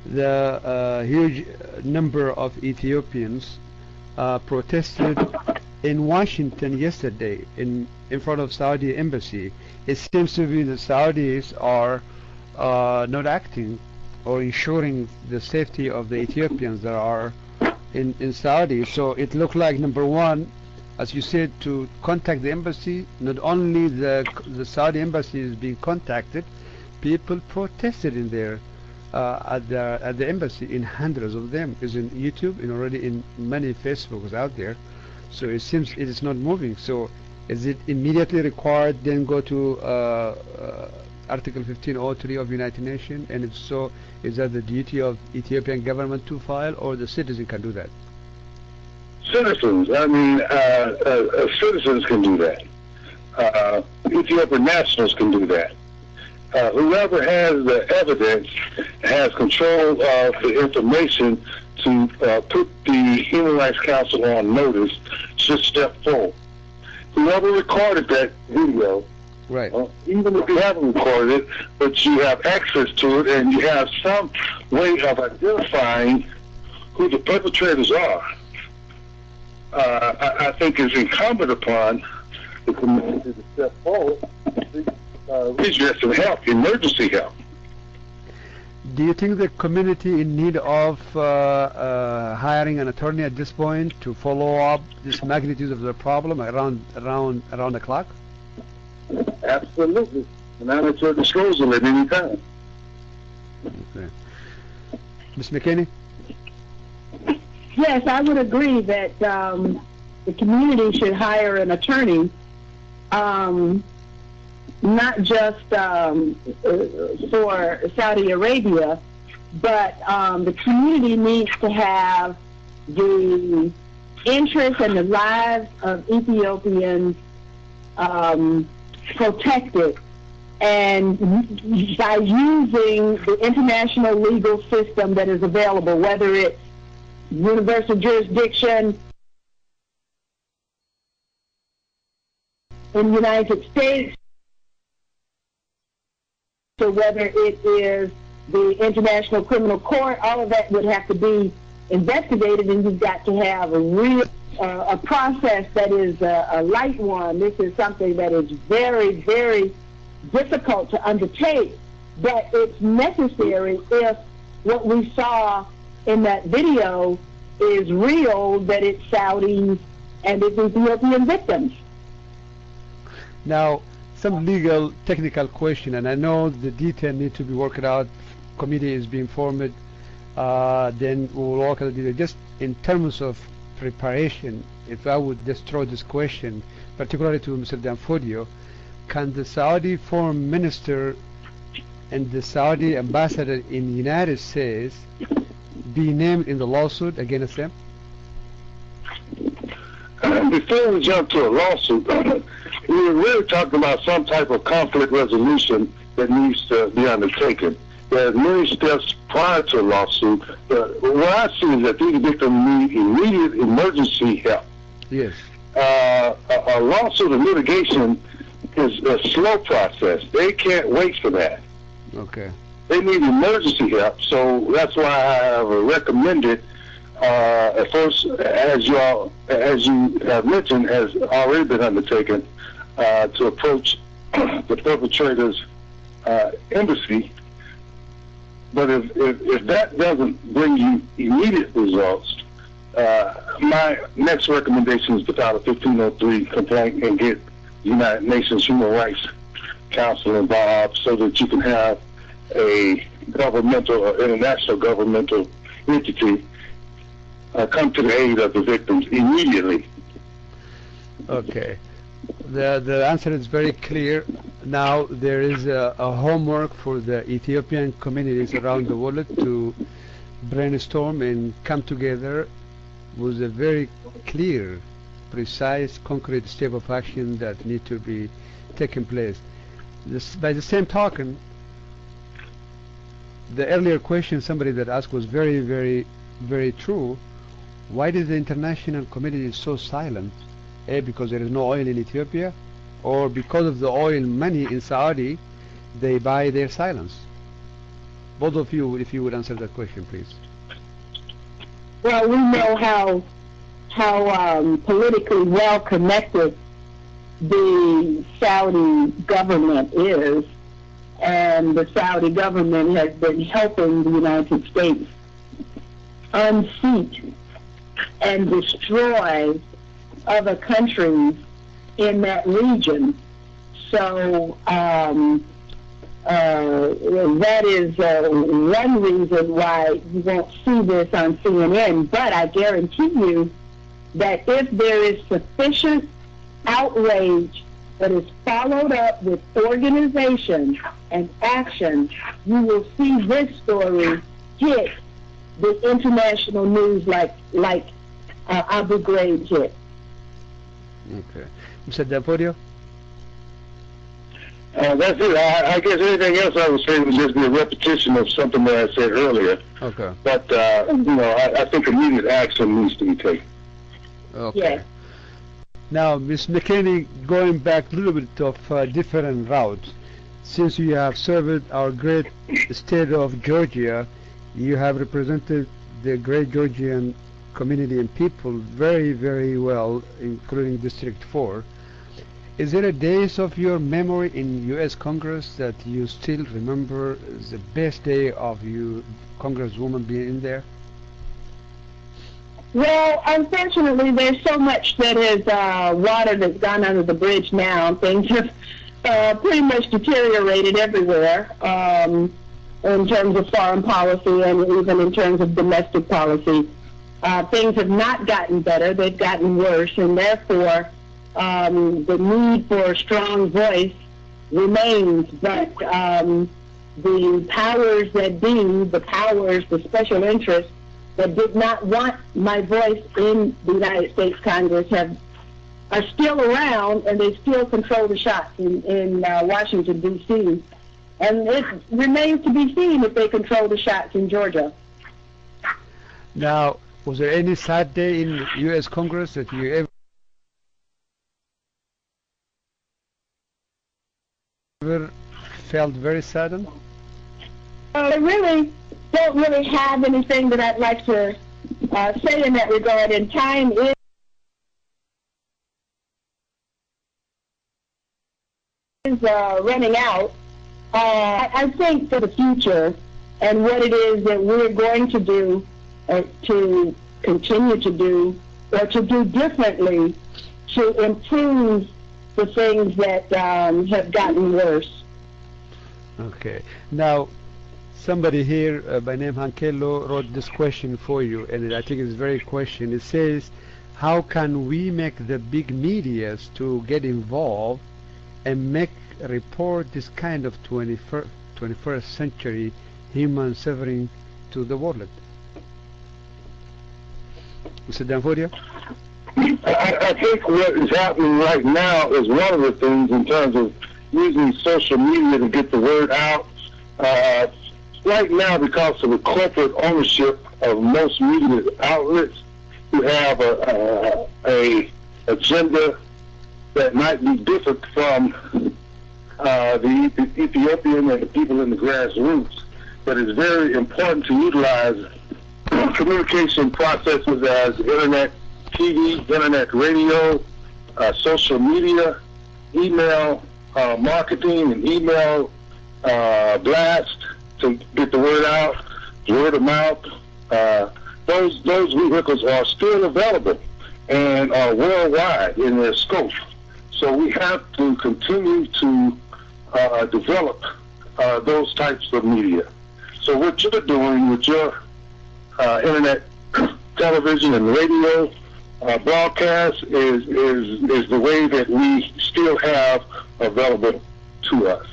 the huge number of Ethiopians protested in Washington yesterday in front of Saudi embassy. It seems to be the Saudis are not acting or ensuring the safety of the Ethiopians that are in Saudi. So it looked like, number one, as you said, to contact the embassy. Not only the Saudi embassy is being contacted, people protested in there at the embassy, in hundreds of them. Is in YouTube and already in many Facebooks out there. So it seems it is not moving. So is it immediately required then go to Article 1503 of United Nations? And if so, is that the duty of Ethiopian government to file, or the citizen can do that? Citizens, citizens can do that. Ethiopian nationals can do that. Whoever has the evidence, has control of the information to put the Human Rights Council on notice, should step forward. Whoever recorded that video, right? Even if you haven't recorded it, but you have access to it and you have some way of identifying who the perpetrators are, I think it's incumbent upon the community to step forward to redress some help, emergency help. Do you think the community in need of hiring an attorney at this point to follow up this magnitude of the problem around the clock? Absolutely, and I'm at your disposal at any time. Okay. Ms. McKinney? Yes, I would agree that the community should hire an attorney, not just for Saudi Arabia, but the community needs to have the interests and the lives of Ethiopians protected, and by using the international legal system that is available, whether it's universal jurisdiction in the United States, or whether it is the International Criminal Court, all of that would have to be investigated, and you've got to have a real a process that is a light one. This is something that is very, very difficult to undertake, but it's necessary if what we saw in that video is real, that it's Saudis and it's Ethiopian victims. Now, some legal technical question, and I know the detail need to be worked out. Committee is being formed. Then we will work out the detail. Just in terms of preparation, if I would just throw this question, particularly to Mr. Danfodio, can the Saudi foreign minister and the Saudi ambassador in the United States be named in the lawsuit against them? Before we jump to a lawsuit, we're really talking about some type of conflict resolution that needs to be undertaken. There are many steps prior to a lawsuit, but what I see is that these victims need immediate emergency help. Yes. A lawsuit or litigation is a slow process. They can't wait for that. Okay. They need emergency help, so that's why I have recommended, at first, as you have mentioned, has already been undertaken, to approach the perpetrator's embassy. But if that doesn't bring you immediate results, my next recommendation is to file a 1503 complaint and get the United Nations Human Rights Council involved so that you can have a governmental or international governmental entity come to the aid of the victims immediately. Okay. The answer is very clear. Now there is a homework for the Ethiopian communities around the world to brainstorm and come together with a very clear, precise, concrete step of action that need to be taken place. By the same token, the earlier question somebody that asked was very, very, very true. Why is the international community so silent? A, because there is no oil in Ethiopia, or because of the oil money in Saudi, they buy their silence? Both of you, if you would answer that question, please. Well, we know how politically well connected the Saudi government is, and the Saudi government has been helping the United States unseat and destroy other countries in that region. So that is one reason why you won't see this on CNN. But I guarantee you that if there is sufficient outrage that is followed up with organization and action, you will see this story hit the international news like Abu Ghraib hit. Okay. Mr. Danfodio? That's it. I guess anything else I would say would just be a repetition of something that I said earlier. Okay. But, I think immediate action needs to be taken. Okay. Yes. Now, Ms. McKinney, going back a little bit of different routes, since you have served our great state of Georgia, you have represented the great Georgian community and people very, very well, including District 4. Is there a days of your memory in U.S. Congress that you still remember the best day of you, Congresswoman, being in there? Well, unfortunately, there's so much that is water that's gone under the bridge now. Things have pretty much deteriorated everywhere in terms of foreign policy and even in terms of domestic policy. Things have not gotten better. They've gotten worse, and therefore the need for a strong voice remains. But the powers that be, the special interests that did not want my voice in the United States Congress are still around, and they still control the shots in Washington, D.C. And it remains to be seen if they control the shots in Georgia. Now, was there any sad day in U.S. Congress that you ever felt very saddened? I really don't really have anything that I'd like to say in that regard, and time is running out. I think for the future and what it is that we're going to do, to continue to do, or to do differently to improve the things that have gotten worse. Okay. Now, somebody here by name Hankello wrote this question for you, and I think it's a very question. It says, how can we make the big medias to get involved and make report this kind of 21st century human suffering to the world? Mr. Danfodio? I think what is happening right now is one of the things in terms of using social media to get the word out. Right now, because of the corporate ownership of most media outlets, who have a agenda that might be different from the Ethiopian and the people in the grassroots, but it's very important to utilize communication processes as internet TV, internet radio, social media, email marketing, and email blast to get the word out, word of mouth. Those vehicles are still available and are worldwide in their scope. So we have to continue to develop those types of media. So what you're doing with your internet, television, and radio broadcast is the way that we still have available to us.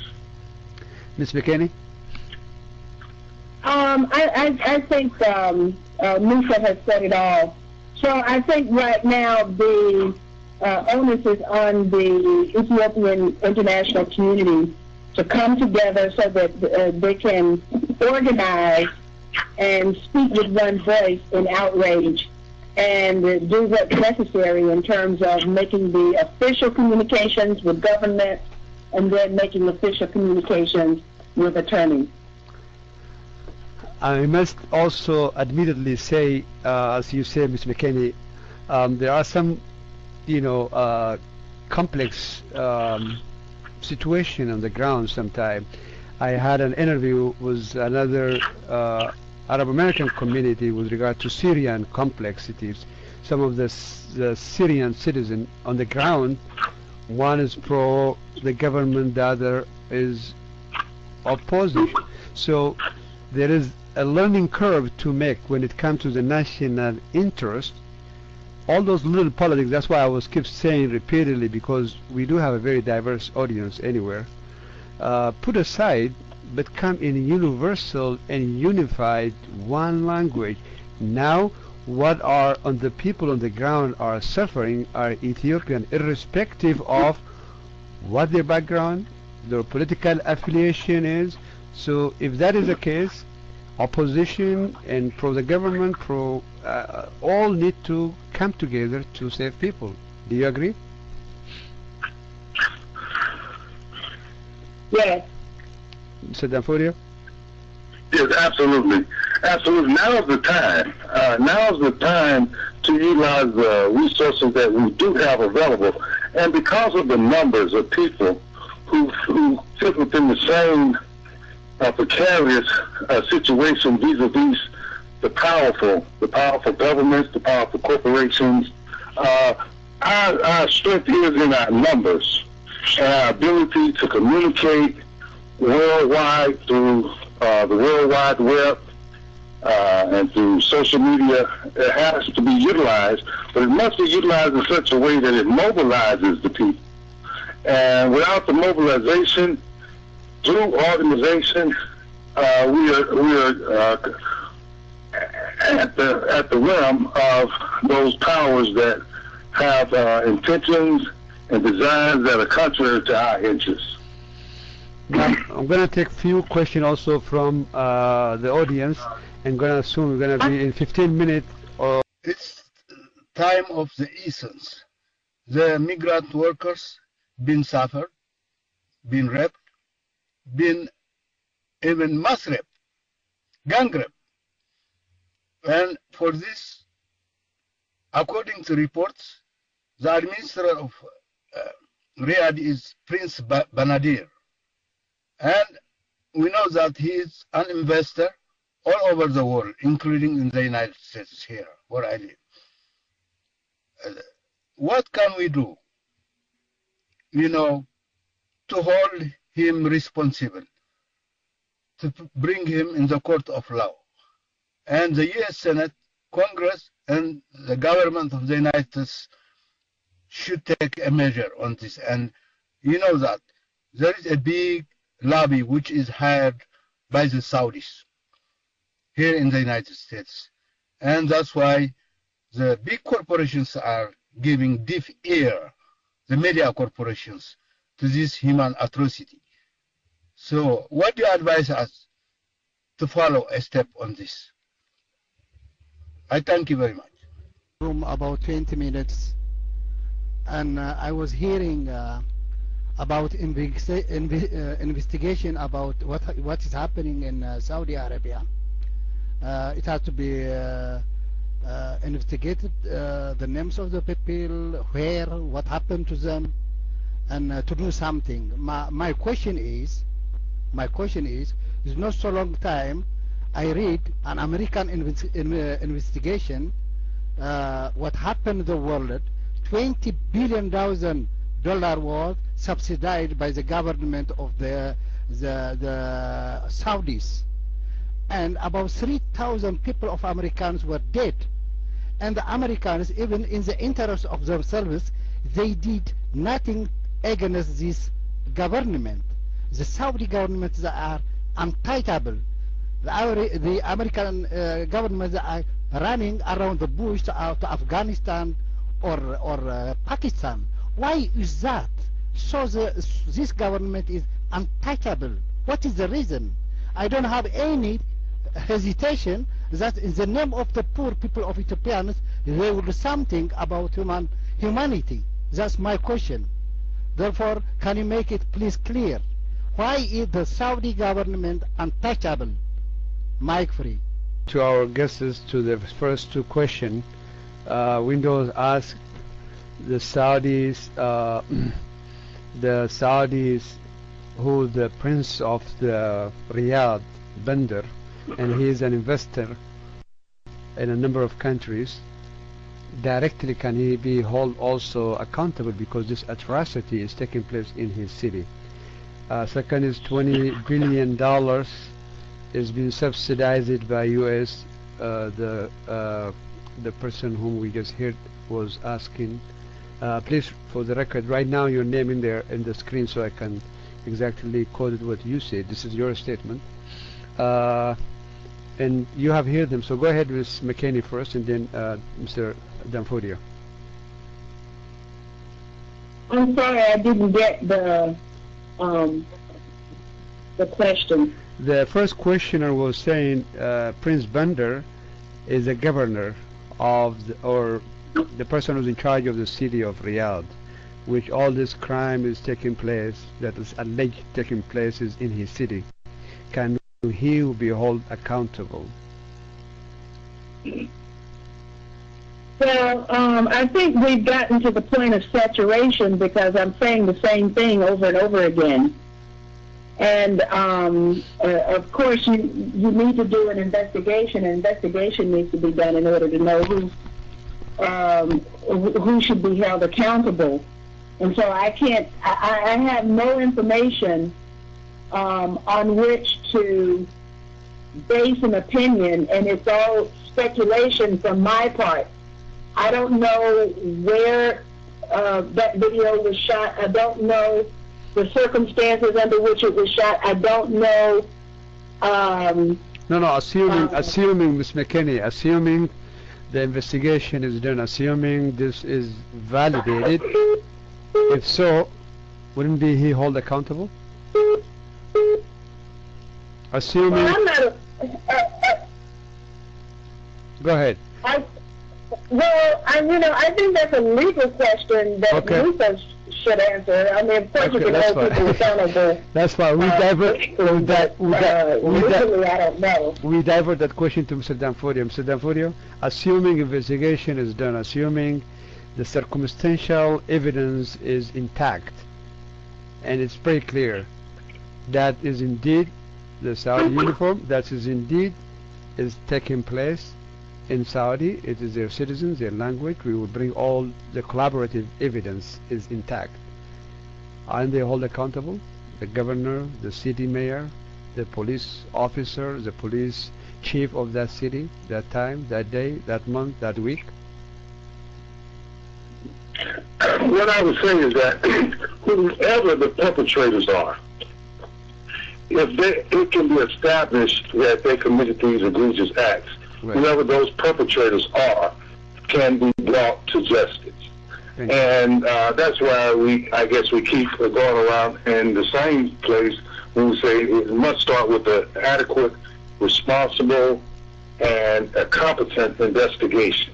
Ms. McKinney? I think Musa has said it all. So I think right now the onus is on the Ethiopian international community to come together so that they can organize and speak with one voice in outrage and do what's necessary in terms of making the official communications with government and then making official communications with attorneys. I must also admittedly say, as you say, Ms. McKinney, there are some, complex situation on the ground sometimes. I had an interview with another Arab American community with regard to Syrian complexities. Some of the Syrian citizens on the ground, one is pro the government, the other is opposition. So there is a learning curve to make when it comes to the national interest. All those little politics, that's why I was keep saying repeatedly, because we do have a very diverse audience anywhere, put aside, but come in universal and unified one language. Now what are on the people on the ground are suffering are Ethiopian, irrespective of what their background, their political affiliation is. So if that is the case, opposition and pro the government, all need to come together to save people. Do you agree? Yes. Mr. Danfodio? Yes, absolutely. Absolutely. Now is the time. Now is the time to utilize the resources that we do have available. And because of the numbers of people who fit within the same precarious situation vis-a-vis the powerful governments, the powerful corporations, our strength is in our numbers and our ability to communicate worldwide through the World Wide Web and through social media. It has to be utilized, but it must be utilized in such a way that it mobilizes the people. And without the mobilization through organization, we are at the whim of those powers that have intentions and designs that are contrary to our interests. Now, I'm going to take a few questions also from the audience. I'm going to assume we're going to be in 15 minutes. It's time of the essence. The migrant workers been suffered, been raped, been even mass raped gang rape. And for this, according to reports, the administrator of Riyadh is Prince Banadir. And we know that he is an investor all over the world, including in the United States here, where I live. What can we do, to hold him responsible, to bring him in the court of law? And the U.S. Senate, Congress, and the government of the United States should take a measure on this. And you know that there is a big lobby which is hired by the Saudis here in the United States. And that's why the big corporations are giving deaf ear, the media corporations, to this human atrocity. So what do you advise us to follow a step on this? I thank you very much. Room about 20 minutes, and I was hearing about investigation about what is happening in Saudi Arabia. It has to be investigated, the names of the people, where, what happened to them, and to do something. My question is, it's not so long time I read an American investigation, what happened in the world, $20 billion worth subsidized by the government of the Saudis. And about 3,000 people of Americans were dead. And the Americans, even in the interest of themselves, they did nothing against this government. The Saudi government, they are untouchable. The American government are running around the bush to Afghanistan or Pakistan. Why is that? So this government is untouchable. What is the reason? I don't have any hesitation that in the name of the poor people of Ethiopians, they will do something about humanity. That's my question. Therefore, can you make it please clear? Why is the Saudi government untouchable? Mic free. To our guests, to the first two questions, Windows asked the Saudis, who the prince of the Riyadh, Bandar, and he is an investor in a number of countries. Directly, can he be held also accountable because this atrocity is taking place in his city? Second is $20 billion is being subsidized by U.S. The person whom we just heard was asking. Please, for the record, right now your name in there in the screen so I can exactly quote what you said. This is your statement. And you have heard them, so go ahead, Ms. McKinney first, and then Mr. Danfodio. I'm sorry, I didn't get the question. The first questioner was saying Prince Bandar is the governor of or the person who's in charge of the city of Riyadh, which all this crime is taking place, that is alleged taking place is in his city. Can he be held accountable? Well, I think we've gotten to the point of saturation because I'm saying the same thing over and over again. And of course, you need to do an investigation. An investigation needs to be done in order to know who should be held accountable. And so I have no information on which to base an opinion, and it's all speculation from my part. I don't know where that video was shot. I don't know the circumstances under which it was shot. I don't know. No, assuming Ms. McKinney, assuming the investigation is done, assuming this is validated, if so, wouldn't he held accountable? Assuming. Well, I'm not go ahead. I think that's a legal question that Lisa should answer. I mean, of course you can hold people accountable. That's fine. We divert that question to Mr. Danfodio. Mr. Danfodio, assuming investigation is done, assuming the circumstantial evidence is intact, and it's very clear that is indeed the Saudi uniform, that is indeed is taking place in Saudi, it is their citizens, their language, we will bring all the collaborative evidence is intact. Aren't they held accountable? The governor, the city mayor, the police officer, the police chief of that city, that time, that day, that month, that week? What I would say is that whoever the perpetrators are, it can be established that they committed these egregious acts, right, whoever those perpetrators are can be brought to justice. And that's why I guess we keep going around in the same place when we say it must start with an adequate, responsible, and a competent investigation.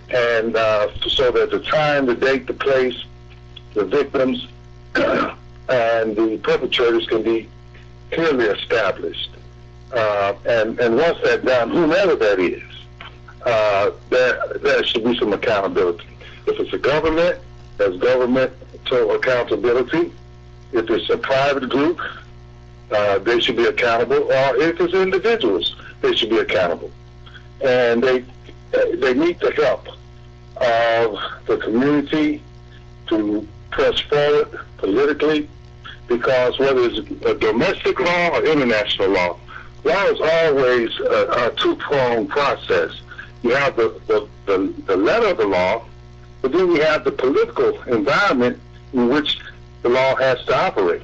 And so that the time, the date, the place, the victims, and the perpetrators can be clearly established. And once that's done, whomever that is, there should be some accountability. If it's a government, there's government accountability. If it's a private group, they should be accountable. Or if it's individuals, they should be accountable. And they need the help of the community to press forward politically, because whether it's a domestic law or international law is always a two-pronged process. You have the letter of the law, but then you have the political environment in which the law has to operate.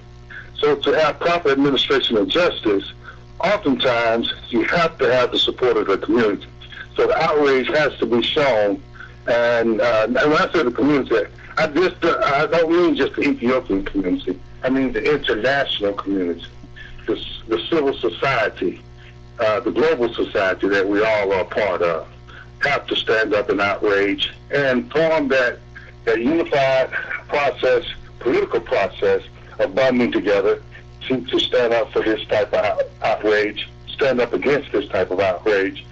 So to have proper administration of justice, oftentimes you have to have the support of the community. So the outrage has to be shown. And when I say the community, I don't mean just the Ethiopian community. I mean the international community, the civil society, the global society that we all are part of, have to stand up in outrage and form that unified process, political process of bonding together to stand up for this type of outrage, stand up against this type of outrage.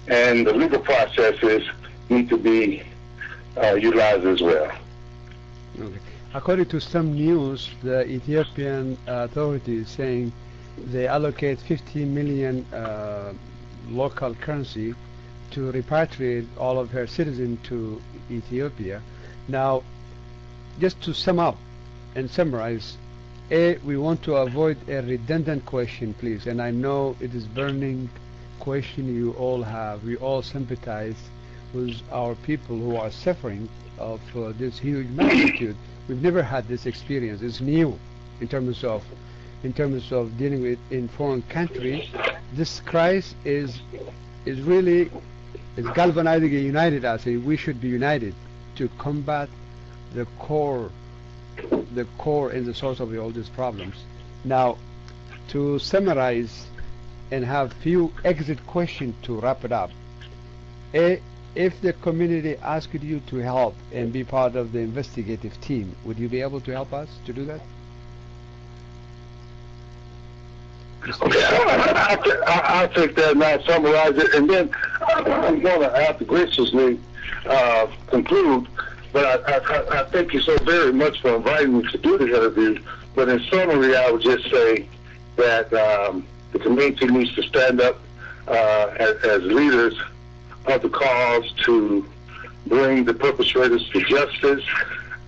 And the legal processes need to be utilized as well. Okay. According to some news, the Ethiopian authorities saying they allocate 50 million local currency to repatriate all of her citizens to Ethiopia. Now, just to sum up and summarize, we want to avoid a redundant question, please, and I know it is burning question you all have. We all sympathize with our people who are suffering of this huge magnitude. We've never had this experience. It's new in terms of dealing with in foreign countries. This crisis is really galvanizing and united us. We should be united to combat the core and the source of all these problems. Now, to summarize and have few exit questions to wrap it up. If the community asked you to help and be part of the investigative team, would you be able to help us to do that? Okay, I'll take that and I'll summarize it, and then I'm going to have to graciously conclude. But I thank you so very much for inviting me to do the interview. But in summary, I would just say that the community needs to stand up as leaders of the cause to bring the perpetrators to justice.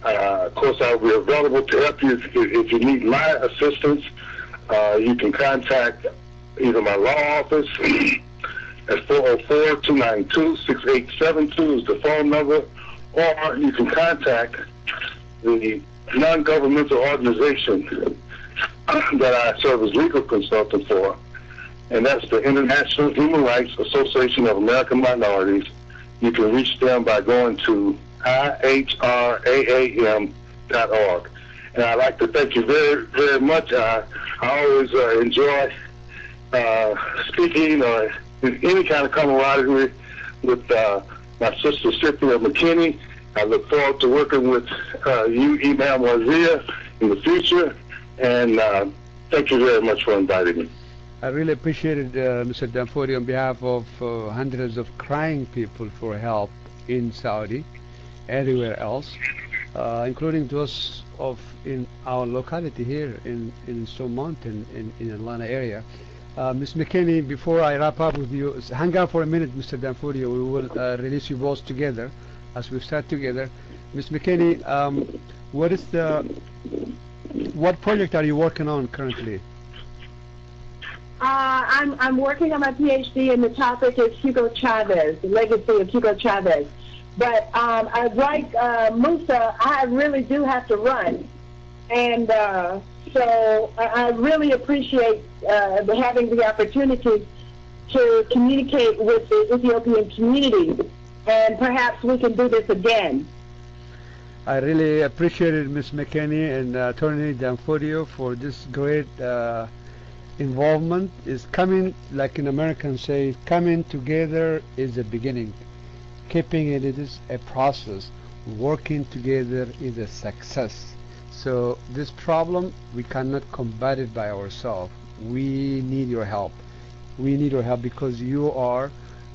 Of course, I'll be available to help you if you need my assistance. You can contact either my law office at 404-292-6872 is the phone number, or you can contact the non-governmental organization that I serve as legal consultant for, and that's the International Human Rights Association of American Minorities. You can reach them by going to ihraam.org. And I'd like to thank you very, very much. I always enjoy speaking or in any kind of camaraderie with my sister Cynthia McKinney. I look forward to working with you, Imam Wazir, in the future, and thank you very much for inviting me. I really appreciated Mr. Danfodio on behalf of hundreds of crying people for help in Saudi, everywhere else, including those in our locality here in Stone Mountain in Atlanta area. Ms. McKinney, before I wrap up with you, hang out for a minute, Mr. Danfodio. We will release you both together as we start together. Ms. McKinney, what project are you working on currently? I'm working on my PhD, and the topic is Hugo Chavez, the legacy of Hugo Chavez. But like Musa, I really do have to run, and so I really appreciate having the opportunity to communicate with the Ethiopian community, and perhaps we can do this again. I really appreciated Ms. McKinney and Attorney Danfodio for this great involvement. Is coming, like in Americans say, coming together is the beginning. Keeping it is a process. Working together is a success. So this problem, we cannot combat it by ourselves. We need your help. We need your help because you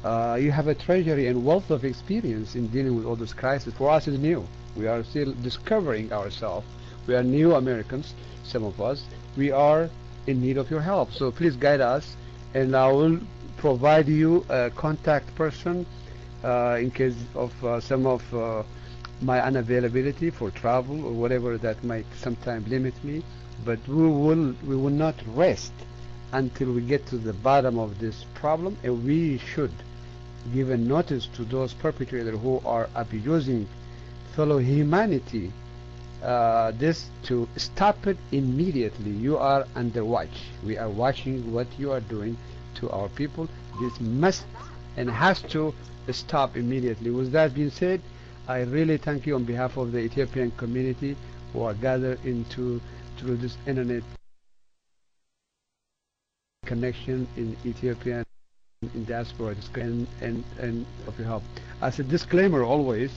have a treasury and wealth of experience in dealing with all this crisis. For us, it's new. We are still discovering ourselves. We are new Americans, some of us. We are in need of your help. So please guide us, and I will provide you a contact person in case of some of my unavailability for travel or whatever that might sometimes limit me. But we will not rest until we get to the bottom of this problem, and we should give a notice to those perpetrators who are abusing fellow humanity, this to stop it immediately. You are under watch. We are watching what you are doing to our people. This must and has to stop immediately. With that being said, I really thank you on behalf of the Ethiopian community who are gathered through this internet connection in Ethiopia, in diaspora, and of your help. As a disclaimer, always,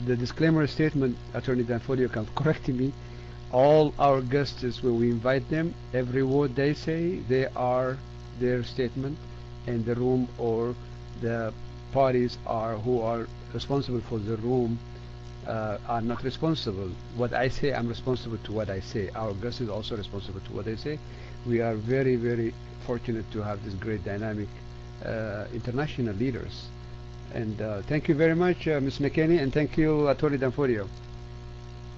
the disclaimer statement, Attorney Danfodio can correct me, all our guests, when we invite them, every word they say, they are their statement, and the room or the parties who are responsible for the room are not responsible. What I say, I'm responsible to what I say. Our guest is also responsible to what they say. We are very, very fortunate to have this great dynamic international leaders. And thank you very much, Ms. McKinney, and thank you, Attorney Danfodio.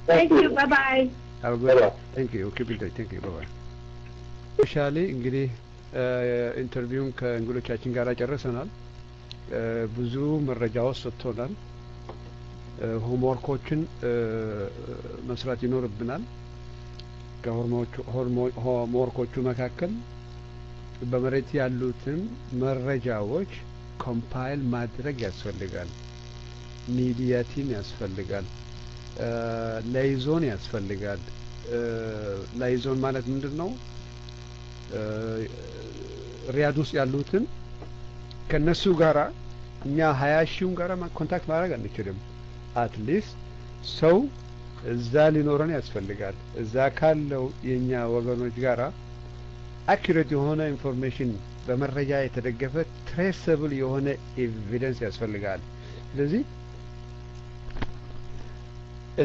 Thank you. Bye-bye. Have a good day. Thank you. Keep it good. Thank you. Bye-bye. Especially እንግዲህ ኢንተርቪውን ከእንግዶቻችን ጋር ጨርሰናል። ብዙ መረጃዎች ሰጥቶናል። ሆምወርኮችን መስራት ይኖርብናል። ከሆምወርኮቹ መካከል በመሬት ያሉትን መረጃዎች ኮምፓይል ማድረግ ያስፈልጋል። ሚዲያ ቲም ያስፈልጋል። ላይዞን ያስፈልጋል። ላይዞን ማለት ምንድነው? ሪያድ ውስጥ ያሉትን ከነሱ ጋራ እኛ 20 ሺውን ጋራ ኮንታክት ማድረግ አንችልም። አትሊስት ሰው እዛ ሊኖረን ያስፈልጋል። እዛ ካለው የኛ ወገኖች ጋራ አኩሬት የሆነ ኢንፎርሜሽን በመረጃ የተደገፈ ትሬሰብል የሆነ ኤቪደንስ ያስፈልጋል። ስለዚህ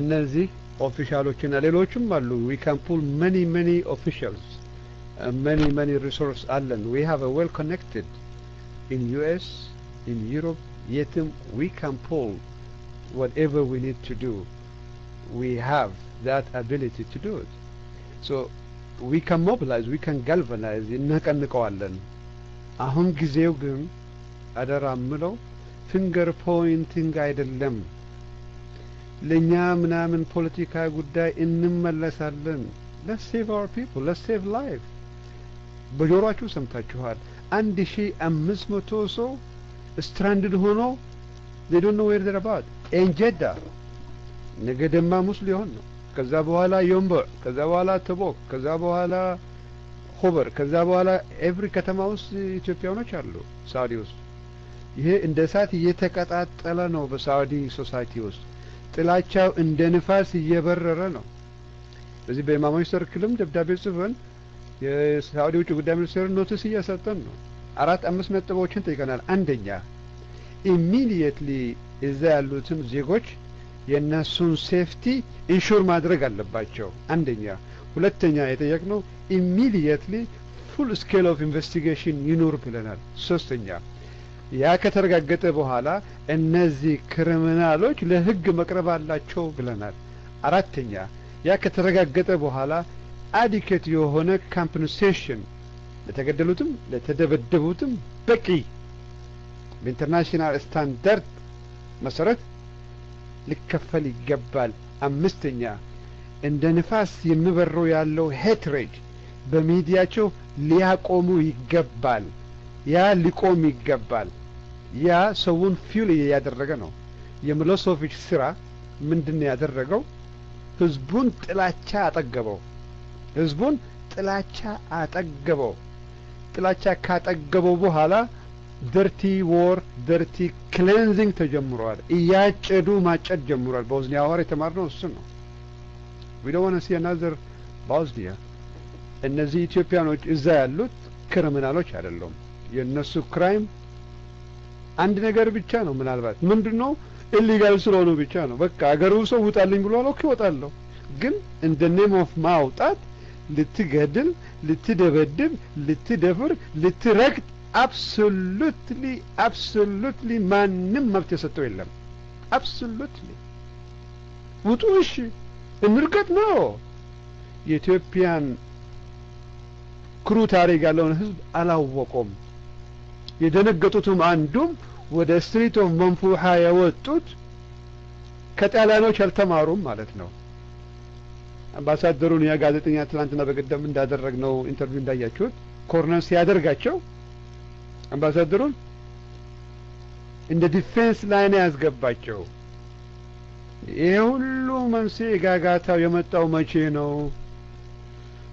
እነዚህ ኦፊሻሎችና ሌሎችም አሉ። we can pull many officials, many resources አለን. we have a well connected in US, in Europe, yetim we can pull whatever we need to do. We have that ability to do it. So we can mobilize, we can galvanize. እናቀንቀዋለን። አሁን ጊዜው ግን አደራ ምለው ፊንገር ፖይንቲንግ አይደለም። ለኛ ምናምን ፖለቲካ ጉዳይ እንመለሳለን። let's save our people, let's save life. በጆሮአችሁ ሰምታችኋል። 1500 ሰው stranded ሆኖ they don't know where they're about. ኤንጀዳ ነገ ደማሙስ ሊሆን ነው። ከዛ በኋላ ዮምበር፣ ከዛ በኋላ ተቦክ፣ ከዛ በኋላ ሆበር፣ ከዛ በኋላ ኤቭሪ ከተማ ውስጥ ኢትዮጵያኖች አሉ ሳውዲ ውስጥ። ይሄ እንደ እሳት እየተቀጣጠለ ነው በሳውዲ ሶሳይቲ ውስጥ። ጥላቻው እንደ ንፋስ እየበረረ ነው። በዚህ በኢማሞች ሰርክልም ደብዳቤ ጽፈን የሳውዲ ውጭ ጉዳይ ሚኒስቴር ኖቲስ እያሰጠን ነው። 4-5 ነጥቦችን ጠይቀናል። አንደኛ ኢሚዲየትሊ እዛ ያሉትን ዜጎች የነሱን ሴፍቲ ኢንሹር ማድረግ አለባቸው። አንደኛ። ሁለተኛ የጠየቅነው ኢሚዲየትሊ ፉል ስኬል ኦፍ ኢንቨስቲጌሽን ይኑር ብለናል። ሶስተኛ ያ ከተረጋገጠ በኋላ እነዚህ ክሪሚናሎች ለህግ መቅረብ አላቸው ብለናል። አራተኛ ያ ከተረጋገጠ በኋላ አዲኬት የሆነ ኮምፐንሴሽን ለተገደሉትም ለተደበደቡትም በቂ በኢንተርናሽናል ስታንዳርድ መሰረት ሊከፈል ይገባል። አምስተኛ እንደ ንፋስ የሚበረው ያለው ሄትሬድ በሚዲያቸው ሊያቆሙ ይገባል። ያ ሊቆም ይገባል። ያ ሰውን ፊውል ያደረገ ነው። የሚሎሶቪች ስራ ምንድነው ያደረገው? ህዝቡን ጥላቻ አጠገበው። ህዝቡን ጥላቻ አጠገበው። ጥላቻ ካጠገበው በኋላ ደርቲ ዎር ደርቲ ክሌንዚንግ ተጀምሯል። እያጨዱ ማጨድ ጀምሯል። በቦዝኒያ ዋር የተማርነው እሱ ነው። we don't want to see another Bosnia። እነዚህ ኢትዮጵያኖች እዛ ያሉት ክሪሚናሎች አይደሉም። የነሱ ክራይም አንድ ነገር ብቻ ነው። ምናልባት ምንድነው ኢሊጋል ስለሆነ ብቻ ነው። በቃ አገሩ ሰው ውጣልኝ ብሏል። ኦኬ ወጣለሁ። ግን in the name of ማውጣት ልትገድል፣ ልትደበድብ፣ ልትደፍር፣ ልትረግጥ absolutely ማንም መብት የሰጠው የለም። absolutely ውጡ፣ እሺ እንርገጥ ነው። የኢትዮጵያን ክሩ ታሪክ ያለውን ህዝብ አላወቁም። የደነገጡትም አንዱም ወደ ስትሪት ኦፍ መንፉሃ የወጡት ከጣሊያኖች አልተማሩም ማለት ነው። አምባሳደሩን ያ ጋዜጠኛ ትናንትና በቀደም እንዳደረግነው ኢንተርቪው እንዳያችሁት ኮርነር ሲያደርጋቸው አምባሳደሩን እንደ ዲፌንስ ላይን ያስገባቸው። ይሄ ሁሉ መንስኤ ጋጋታው የመጣው መቼ ነው?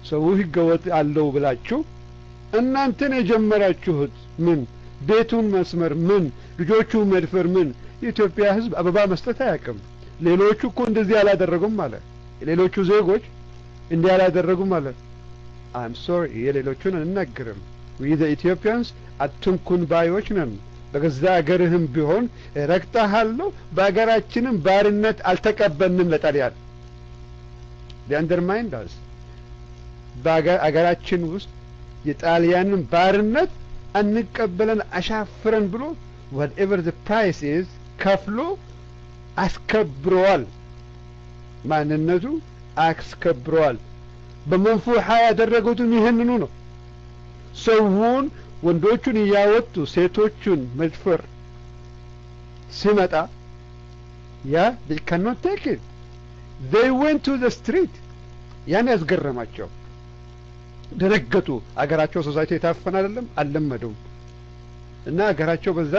ሰው ህገወጥ አለው ብላችሁ እናንተን የጀመራችሁት ምን? ቤቱን መስመር ምን? ልጆቹ መድፈር ምን? የኢትዮጵያ ህዝብ አበባ መስጠት አያውቅም። ሌሎቹ እኮ እንደዚህ ያላደረጉም ማለት ሌሎቹ ዜጎች እንዲህ ያላደረጉም ማለት I'm sorry የሌሎቹን አንናገርም። we the Ethiopians አትንኩን ባዮች ነን። በገዛ አገርህም ቢሆን ረግጠሃለሁ። በአገራችንም ባርነት አልተቀበልንም ለጣሊያን they undermined us። በአገራችን ውስጥ የጣሊያንን ባርነት አንቀበለን አሻፍረን ብሎ whatever the price is ከፍሎ አስከብረዋል። ማንነቱ አስከብረዋል። በመንፉሃ ያደረጉትም ይህንኑ ነው። ሰውን ወንዶቹን እያወጡ ሴቶቹን መድፈር ሲመጣ ያ they cannot take it they went to the street። ያን ያስገረማቸው ደረገጡ። አገራቸው ሶሳይቲ የታፈነ አይደለም አልለመዱም። እና አገራቸው በዛ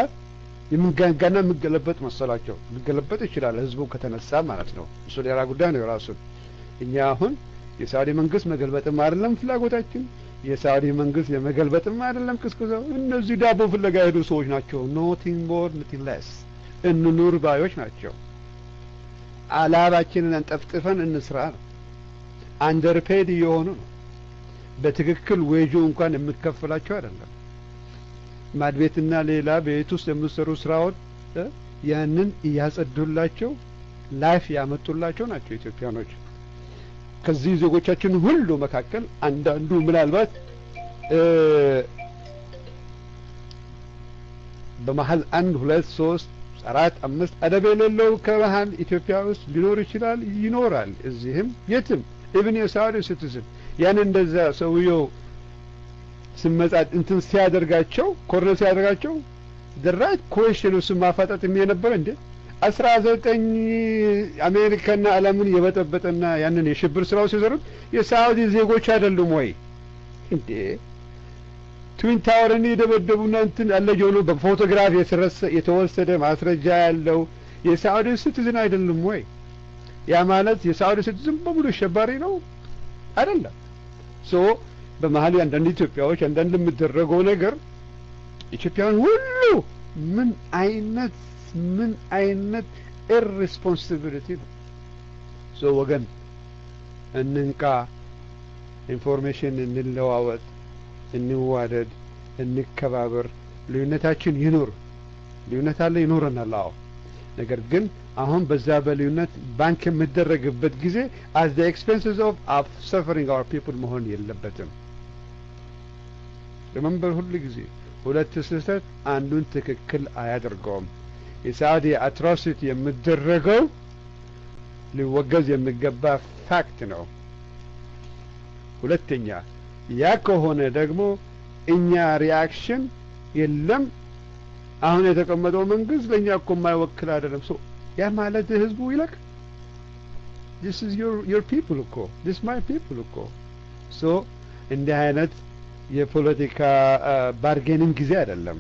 የምንጋጋና የምገለበጥ መሰላቸው። ሊገለበጥ ይችላል ህዝቡ ከተነሳ ማለት ነው። እሱ ሌላ ጉዳይ ነው የራሱ። እኛ አሁን የሳውዲ መንግስት መገልበጥም አይደለም ፍላጎታችን። የሳውዲ መንግስት የመገልበጥም አይደለም ቅስቀሳው። እነዚህ ዳቦ ፍለጋ ሄዱ ሰዎች ናቸው። nothing more nothing less እንኑር ባዮች ናቸው። አላባችንን አንጠፍጥፈን እንስራ ነው። አንደርፔድ የሆኑ ነው። በትክክል ዌጁ እንኳን የምትከፈላቸው አይደለም። ማድቤትና ሌላ ቤት ውስጥ የምትሰሩ ስራዎች ያንን እያጸዱላቸው ላይፍ ያመጡላቸው ናቸው ኢትዮጵያኖች። ከዚህ ዜጎቻችን ሁሉ መካከል አንዳንዱ ምናልባት በመሃል 1 2 3 4 5 አደብ የሌለው ከመሃል ኢትዮጵያ ውስጥ ሊኖር ይችላል፣ ይኖራል። እዚህም የትም ኢቭን የሳውዲ ሲቲዝን ያን እንደዛ ሰውየው ስመጻት እንትን ሲያደርጋቸው ኮርነር ሲያደርጋቸው the right question እሱ ማፋጣት የነበረ እንዴ 19 አሜሪካና ዓለምን የበጠበጠና ያንን የሽብር ስራው ሲሰሩት የሳውዲ ዜጎች አይደሉም ወይ እንዴ? ትዊን ታወርን የደበደቡና እንትን አለጆሎ በፎቶግራፍ የተወሰደ ማስረጃ ያለው የሳውዲ ሲቲዝን አይደሉም ወይ? ያ ማለት የሳውዲ ሲቲዝን በሙሉ ሸባሪ ነው አይደለም። በመሃል አንዳንድ ኢትዮጵያዎች አንዳንድ የሚደረገው ነገር ኢትዮጵያውያን ሁሉ ምን አይነት irresponsibility ነው። ሶ ወገን እንንቃ፣ ኢንፎርሜሽን እንለዋወጥ፣ እንዋደድ፣ እንከባበር። ልዩነታችን ይኑር፣ ልዩነት አለ ይኖረናል። አዎ ነገር ግን አሁን በዛ በልዩነት ባንክ የምደረግበት ጊዜ at the expenses of suffering our people መሆን የለበትም። remember ሁሉ ጊዜ ሁለት ስህተት አንዱን ትክክል አያደርገውም። የሳዑዲ አትሮሲቲ የምደረገው ሊወገዝ የሚገባ ፋክት ነው። ሁለተኛ ያ ከሆነ ደግሞ እኛ ሪአክሽን የለም አሁን የተቀመጠው መንግስት ለኛ እኮ የማይወክል አይደለም። ሶ ያ ማለት ህዝቡ ይለቅ። this is your people እኮ this my people እኮ ሶ እንዲህ አይነት የፖለቲካ ባርጌኒንግ ጊዜ አይደለም።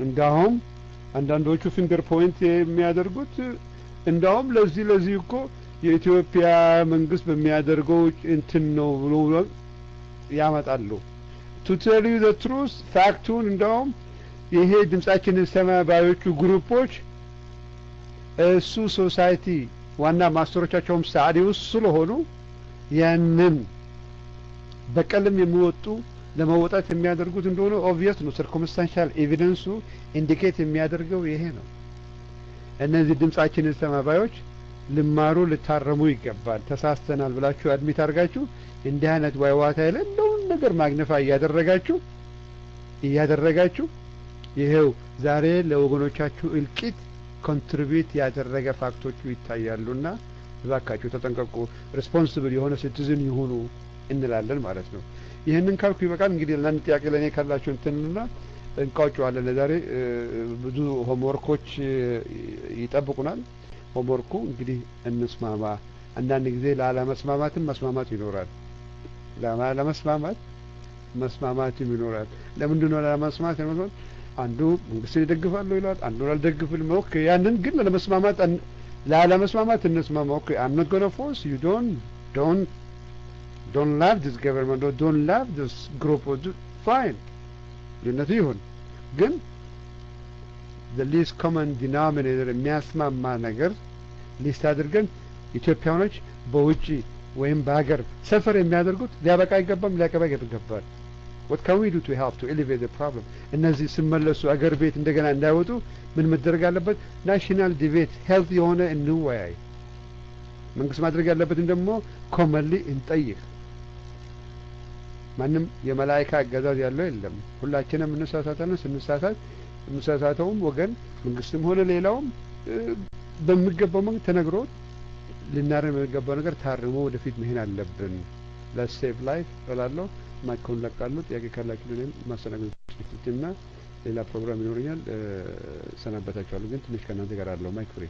እንዳውም አንዳንዶቹ ፊንገር ፖይንት የሚያደርጉት እንዳውም ለዚህ እኮ የኢትዮጵያ መንግስት በሚያደርገው እንትን ነው ብሎ ያመጣሉ። to tell you the truth ፋክቱን እንዳውም ይሄ ድምጻችንን ሰማ ባዮቹ ግሩፖች እሱ ሶሳይቲ ዋና ማስተሮቻቸውም ሳዑዲ ውስጥ ስለሆኑ ያንን በቀለም የሚወጡ ለመወጣት የሚያደርጉት እንደሆነ ኦብቪየስ ነው። ሰርከምስታንሻል ኤቪደንሱ ኢንዲኬት የሚያደርገው ይሄ ነው። እነዚህ ድምጻችንን ሰማ ባዮች ልማሩ ልታረሙ ይገባል። ተሳስተናል ብላችሁ አድሚት አድርጋችሁ እንዲህ አይነት ዋይዋታ የሌለውን ነገር ማግነፋ እያደረጋችሁ ይሄው ዛሬ ለወገኖቻችሁ እልቂት ኮንትሪቢዩት ያደረገ ፋክቶቹ ይታያሉና እባካችሁ ተጠንቀቁ፣ ሪስፖንሲብል የሆነ ሲቲዝን ይሁኑ እንላለን ማለት ነው። ይህንን ካልኩ ይበቃል። እንግዲህ ለአንድ ጥያቄ ለእኔ ካላችሁ እንትንና እንቋጨዋለን። ለዛሬ ብዙ ሆምወርኮች ይጠብቁናል። ሆምወርኩ እንግዲህ እንስማማ። አንዳንድ ጊዜ ላለመስማማትም መስማማት ይኖራል። መስማማትም ይኖራል። ለምንድን ነው ላለመስማማት ይኖራል? አንዱ መንግስትን ይደግፋለሁ ይላል፣ አንዱ አልደግፍም። ኦኬ ያንን ግን ላለመስማማት እንስማማ። ኦኬ I'm not going to force you. Don't love this government or don't love this group or fine. ልዩነቱ ይሁን ግን the least common denominator የሚያስማማ ነገር ሊስት አድርገን ኢትዮጵያኖች በውጪ ወይም በሀገር ሰፈር የሚያደርጉት ሊያበቃ ይገባም ሊያቀባ ይገባል። what can we do to help to elevate the problem? እነዚህ ሲመለሱ አገር ቤት እንደገና እንዳይወጡ ምን መደረግ አለበት? ናሽናል ዲቤት ሄልት የሆነ እንወያይ። መንግስት ማድረግ ያለበትን ደግሞ ኮመንሊ እንጠይቅ። ማንም የመላእክት አገዛዝ ያለው የለም። ሁላችንም እንሳሳታለን። ስንሳሳተውም ወገን መንግስትም ሆነ ሌላውም በሚገባው መንገድ ተነግሮ ልናረም የሚገባው ነገር ታርሞ ወደፊት መሄድ አለብን። let's save life እላለሁ። ማይኮን ለቃለሁ። ጥያቄ ካላችሁ ለኔም ማስተናገድ ሌላ ፕሮግራም ይኖርኛል። ሰናበታችኋለሁ። ግን ትንሽ ከእናንተ ጋር አለው ማይክ ፍሪ